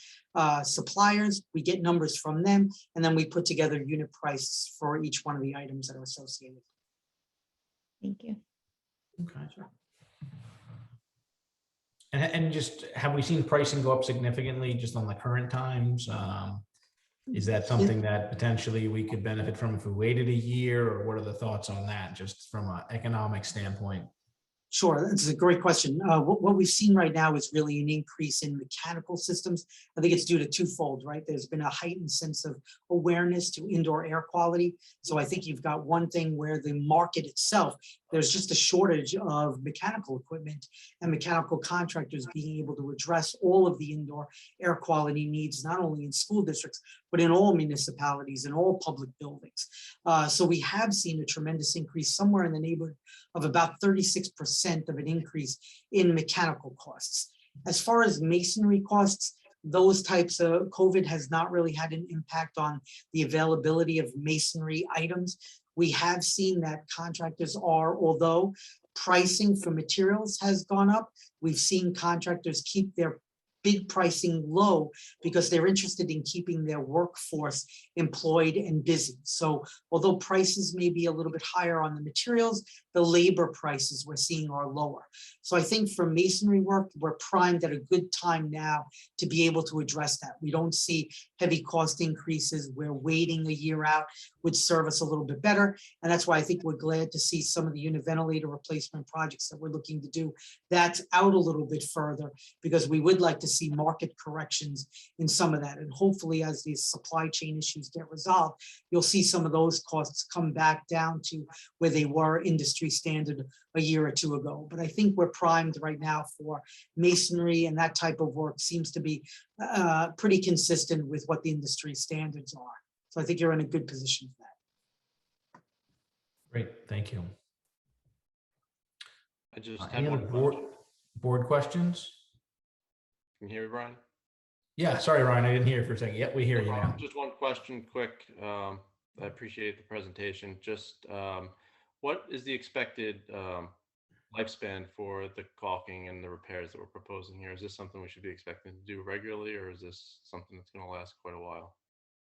suppliers. We get numbers from them, and then we put together unit prices for each one of the items that are associated. Thank you. Okay. And just, have we seen pricing go up significantly just on the current times? Is that something that potentially we could benefit from if we waited a year, or what are the thoughts on that, just from an economic standpoint? Sure, that's a great question. What we've seen right now is really an increase in mechanical systems. I think it's due to twofold, right? There's been a heightened sense of awareness to indoor air quality. So I think you've got one thing where the market itself, there's just a shortage of mechanical equipment and mechanical contractors being able to address all of the indoor air quality needs, not only in school districts, but in all municipalities and all public buildings. So we have seen a tremendous increase, somewhere in the neighborhood of about 36% of an increase in mechanical costs. As far as masonry costs, those types of COVID has not really had an impact on the availability of masonry items. We have seen that contractors are, although pricing for materials has gone up, we've seen contractors keep their bid pricing low because they're interested in keeping their workforce employed and busy. So although prices may be a little bit higher on the materials, the labor prices we're seeing are lower. So I think for masonry work, we're primed at a good time now to be able to address that. We don't see heavy cost increases. We're waiting a year out would serve us a little bit better. And that's why I think we're glad to see some of the unit ventilator replacement projects that we're looking to do, that's out a little bit further, because we would like to see market corrections in some of that. And hopefully as these supply chain issues get resolved, you'll see some of those costs come back down to where they were industry standard a year or two ago. But I think we're primed right now for masonry, and that type of work seems to be pretty consistent with what the industry standards are. So I think you're in a good position for that. Great, thank you. I just had Any other one board questions? Can you hear me, Brian? Yeah, sorry, Ryan, I didn't hear you for a second. Yep, we hear you now. Just one question quick. I appreciate the presentation. Just what is the expected lifespan for the caulking and the repairs that we're proposing here? Is this something we should be expecting to do regularly, or is this something that's going to last quite a while?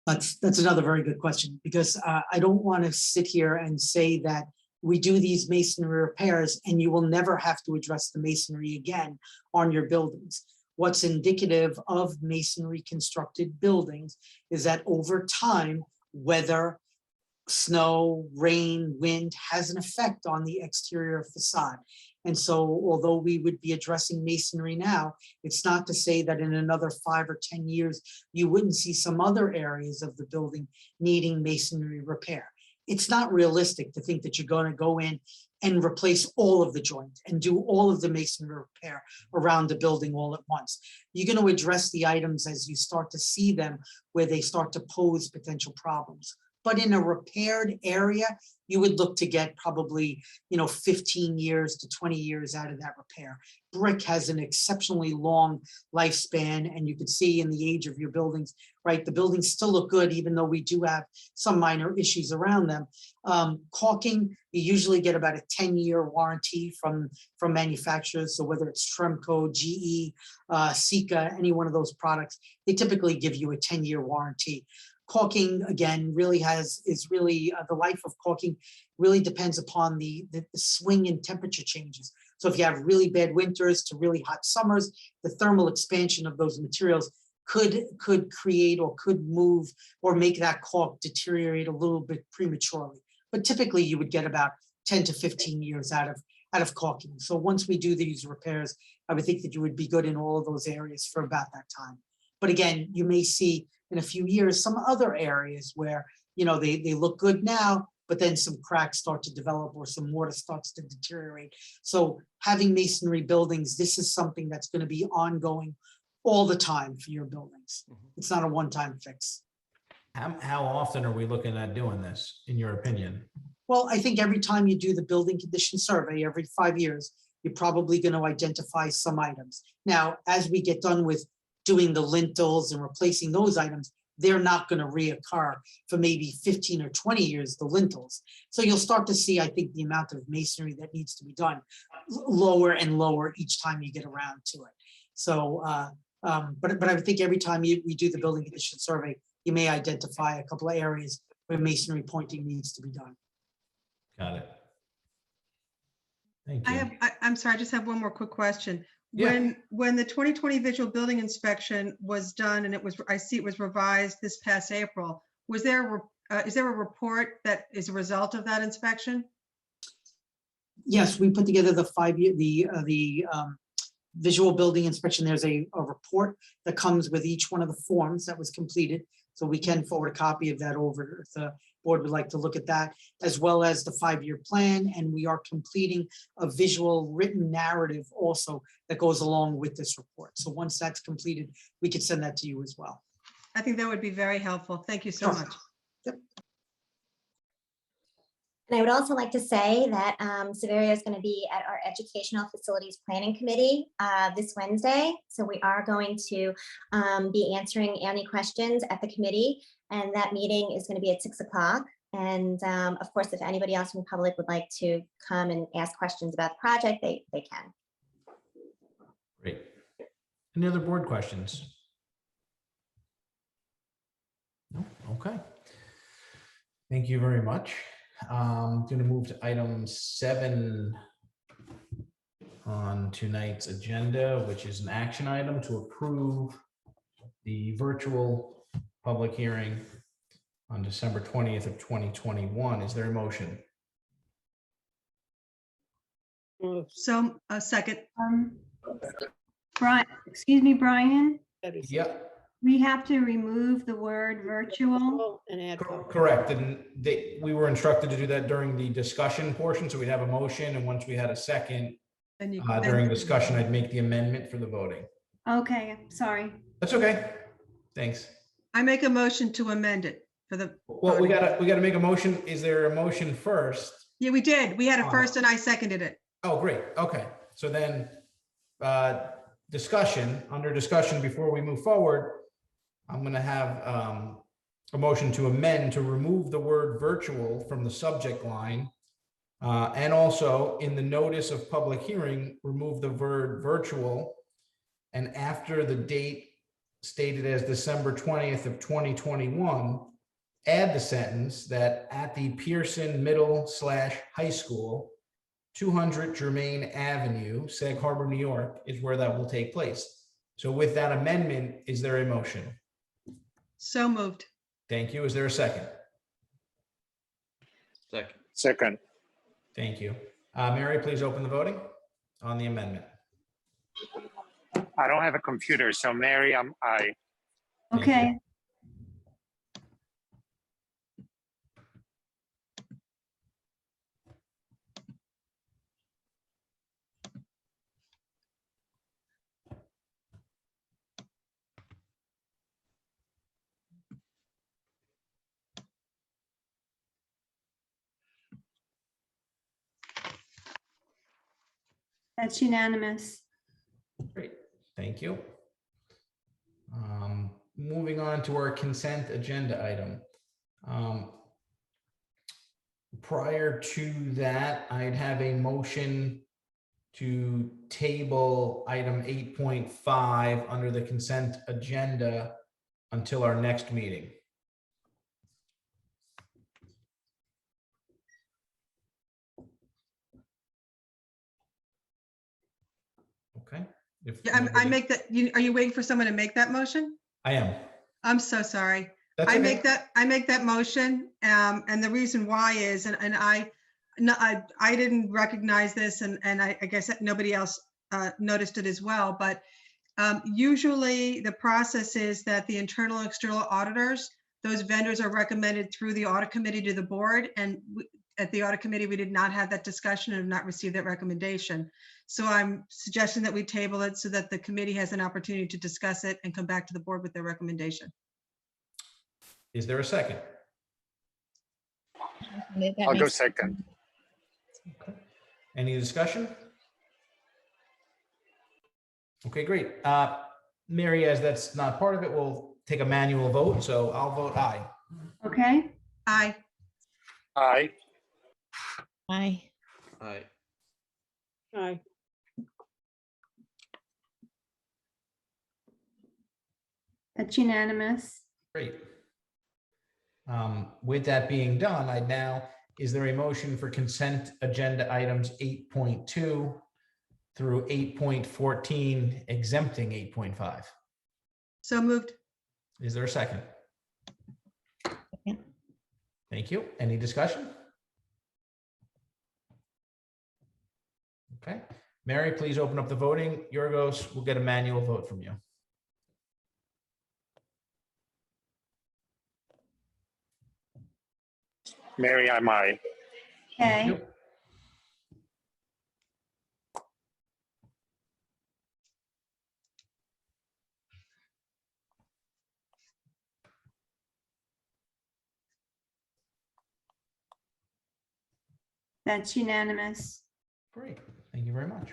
That's another very good question, because I don't want to sit here and say that we do these masonry repairs and you will never have to address the masonry again on your buildings. What's indicative of masonry constructed buildings is that over time, weather, snow, rain, wind has an effect on the exterior facade. And so although we would be addressing masonry now, it's not to say that in another 5 or 10 years, you wouldn't see some other areas of the building needing masonry repair. It's not realistic to think that you're going to go in and replace all of the joint and do all of the masonry repair around the building all at once. You're going to address the items as you start to see them, where they start to pose potential problems. But in a repaired area, you would look to get probably, 15 years to 20 years out of that repair. Brick has an exceptionally long lifespan, and you can see in the age of your buildings, right? The buildings still look good, even though we do have some minor issues around them. Caulking, you usually get about a 10-year warranty from manufacturers. So whether it's Tremco, GE, Sika, any one of those products, they typically give you a 10-year warranty. Caulking, again, the life of caulking really depends upon the swing in temperature changes. So if you have really bad winters to really hot summers, the thermal expansion of those materials could create or could move or make that caulk deteriorate a little bit prematurely. But typically you would get about 10 to 15 years out of caulking. So once we do these repairs, I would think that you would be good in all of those areas for about that time. But again, you may see in a few years some other areas where they look good now, but then some cracks start to develop or some mortar starts to deteriorate. So having masonry buildings, this is something that's going to be ongoing all the time for your buildings. It's not a one-time fix. How often are we looking at doing this, in your opinion? Well, I think every time you do the building condition survey, every 5 years, you're probably going to identify some items. Now, as we get done with doing the lintels and replacing those items, they're not going to reoccur for maybe 15 or 20 years, the lintels. So you'll start to see, I think, the amount of masonry that needs to be done lower and lower each time you get around to it. So, but I would think every time we do the building condition survey, you may identify a couple of areas where masonry pointing needs to be done. Got it. Thank you. I'm sorry, I just have one more quick question. Yeah. When the 2020 visual building inspection was done and I see it was revised this past April, is there a report that is a result of that inspection? Yes, we put together the 5-year, the visual building inspection. There's a report that comes with each one of the forms that was completed. So we can forward a copy of that over if the board would like to look at that, as well as the 5-year plan. And we are completing a visual written narrative also that goes along with this report. So once that's completed, we could send that to you as well. I think that would be very helpful. Thank you so Sure. much. Yep. And I would also like to say that Severio is going to be at our Educational Facilities Planning Committee this Wednesday. So we are going to be answering any questions at the committee. And that meeting is going to be at 6 o'clock. And of course, if anybody else from the public would like to come and ask questions about the project, they can. Great. Any other board questions? No? Okay. Thank you very much. I'm going to move to item 7 on tonight's agenda, which is an action item to approve the virtual public hearing on December 20th of 2021. Is there a motion? So a second. Brian, excuse me, Brian, Yep. we have to remove the word virtual. And add. Correct. And we were instructed to do that during the discussion portion. So we'd have a motion. And once we had a second And you during discussion, I'd make the amendment for the voting. Okay, sorry. That's okay. Thanks. I make a motion to amend it for the. Well, we gotta make a motion. Is there a motion first? Yeah, we did. We had a first and I seconded it. Oh, great. Okay. So then under discussion before we move forward, I'm going to have a motion to amend to remove the word virtual from the subject line. And also in the notice of public hearing, remove the word virtual. And after the date stated as December 20th of 2021, add the sentence that at the Pearson Middle/High School, 200 Germain Avenue, Sag Harbor, New York, is where that will take place. So with that amendment, is there a motion? So moved. Thank you. Is there a second? Second. Thank you. Mary, please open the voting on the amendment. I don't have a computer, so Mary, I'm aye. Thank you. Okay, That's unanimous. Great, thank you. Moving on to our consent agenda item. Prior to that, I'd have a motion to table item 8.5 under the consent agenda until our next meeting. Okay. Yeah, I make that, are you waiting for someone to make that motion? I am. I'm so sorry. That's I okay. make that motion, and the reason why is, and I didn't recognize this, and I guess that nobody else noticed it as well, but usually the process is that the internal and external auditors, those vendors are recommended through the audit committee to the board, and at the audit committee, we did not have that discussion and have not received that recommendation. So I'm suggesting that we table it so that the committee has an opportunity to discuss it and come back to the board with their recommendation. Is there a second? I'll go second. Okay. Any discussion? Okay, great. Mary, as that's not part of it, we'll take a manual vote. So I'll vote aye. Okay, Aye. Aye. Aye. Aye. Aye. that's unanimous. Great. With that being done, is there a motion for consent agenda items 8.2 through 8.14 exempting 8.5? So moved. Is there a second? Second. Thank you. Any discussion? Okay. Mary, please open up the voting. Yorgos, we'll get a manual vote from you. Mary, I'm aye. Thank Okay, you. that's unanimous. Great, thank you very much.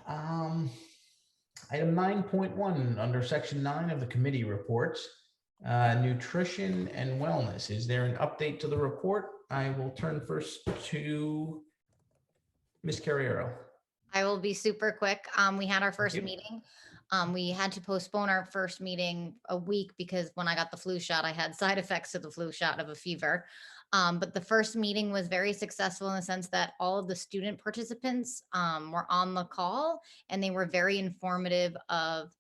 Item 9.1 under section 9 of the committee reports, nutrition and wellness. Is there an update to the report? I will turn first to Ms. Carriero. I will be super quick. We had our first you. meeting. We had to postpone our first meeting a week because when I got the flu shot, I had side effects of the flu shot of a fever. But the first meeting was very successful in the sense that all of the student participants were on the call, and they were very informative of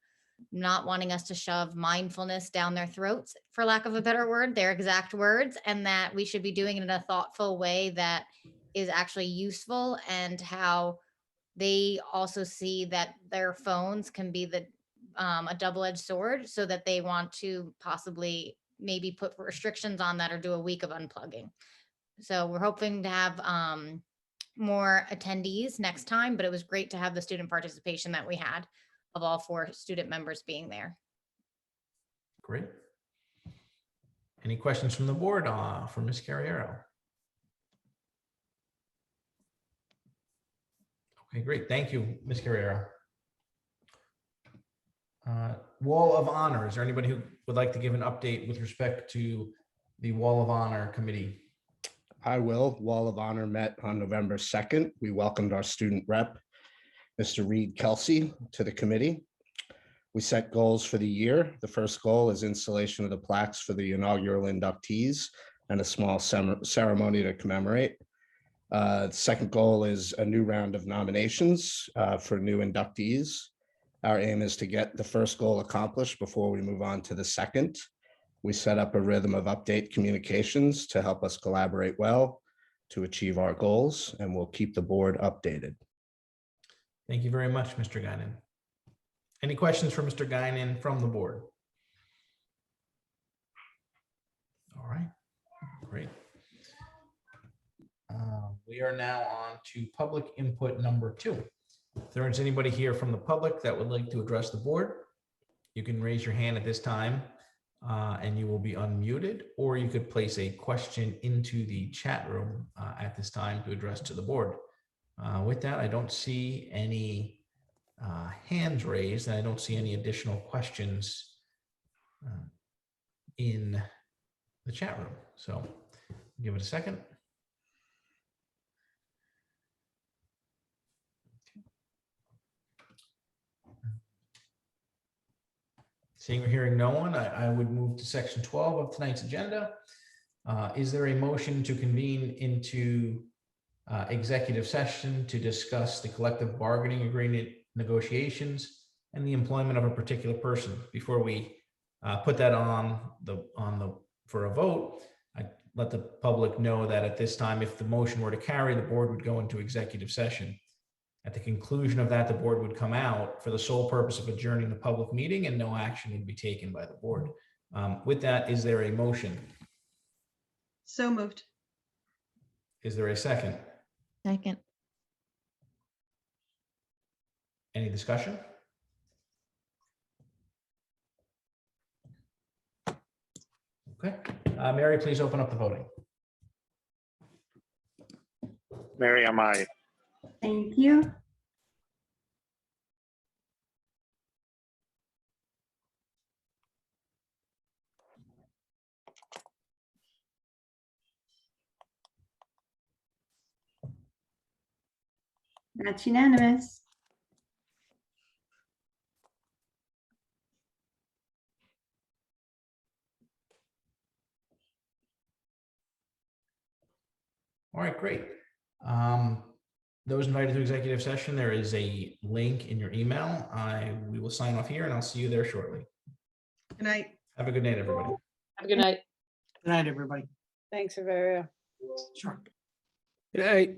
not wanting us to shove mindfulness down their throats, for lack of a better word, their exact words, and that we should be doing it in a thoughtful way that is actually useful, and how they also see that their phones can be a double-edged sword, so that they want to possibly maybe put restrictions on that or do a week of unplugging. So we're hoping to have more attendees next time, but it was great to have the student participation that we had of all 4 student members being there. Great. Any questions from the board for Ms. Carriero? Okay, great. Thank you, Ms. Carriero. Wall of Honor. Is there anybody who would like to give an update with respect to the Wall of Honor committee? I will. Wall of Honor met on November 2nd. We welcomed our student rep, Mr. Reed Kelsey, to the committee. We set goals for the year. The first goal is installation of the plaques for the inaugural inductees and a small ceremony to commemorate. The second goal is a new round of nominations for new inductees. Our aim is to get the first goal accomplished before we move on to the second. We set up a rhythm of update communications to help us collaborate well to achieve our goals, and we'll keep the board updated. Thank you very much, Mr. Guinan. Any questions for Mr. Guinan from the board? All right, great. We are now on to public input number 2. If there is anybody here from the public that would like to address the board, you can raise your hand at this time and you will be unmuted, or you could place a question into the chat room at this time to address to the board. With that, I don't see any hands raised, and I don't see any additional questions in the chat room. So give it a second. Seeing or hearing no one, I would move to section 12 of tonight's agenda. Is there a motion to convene into executive session to discuss the collective bargaining agreement negotiations and the employment of a particular person? Before we put that for a vote, I let the public know that at this time, if the motion were to carry, the board would go into executive session. At the conclusion of that, the board would come out for the sole purpose of adjourning the public meeting, and no action would be taken by the board. With that, is there a motion? So moved. Is there a second? Second. Any discussion? Okay. Mary, please open up the voting. Mary, am I? Thank you. That's unanimous. All right, great. Those invited to executive session, there is a link in your email. We will sign off here, and I'll see you there shortly. Good night. Have a good night, everybody. Have a good night. Good night, everybody. Thanks, Averia. Sure. Good night.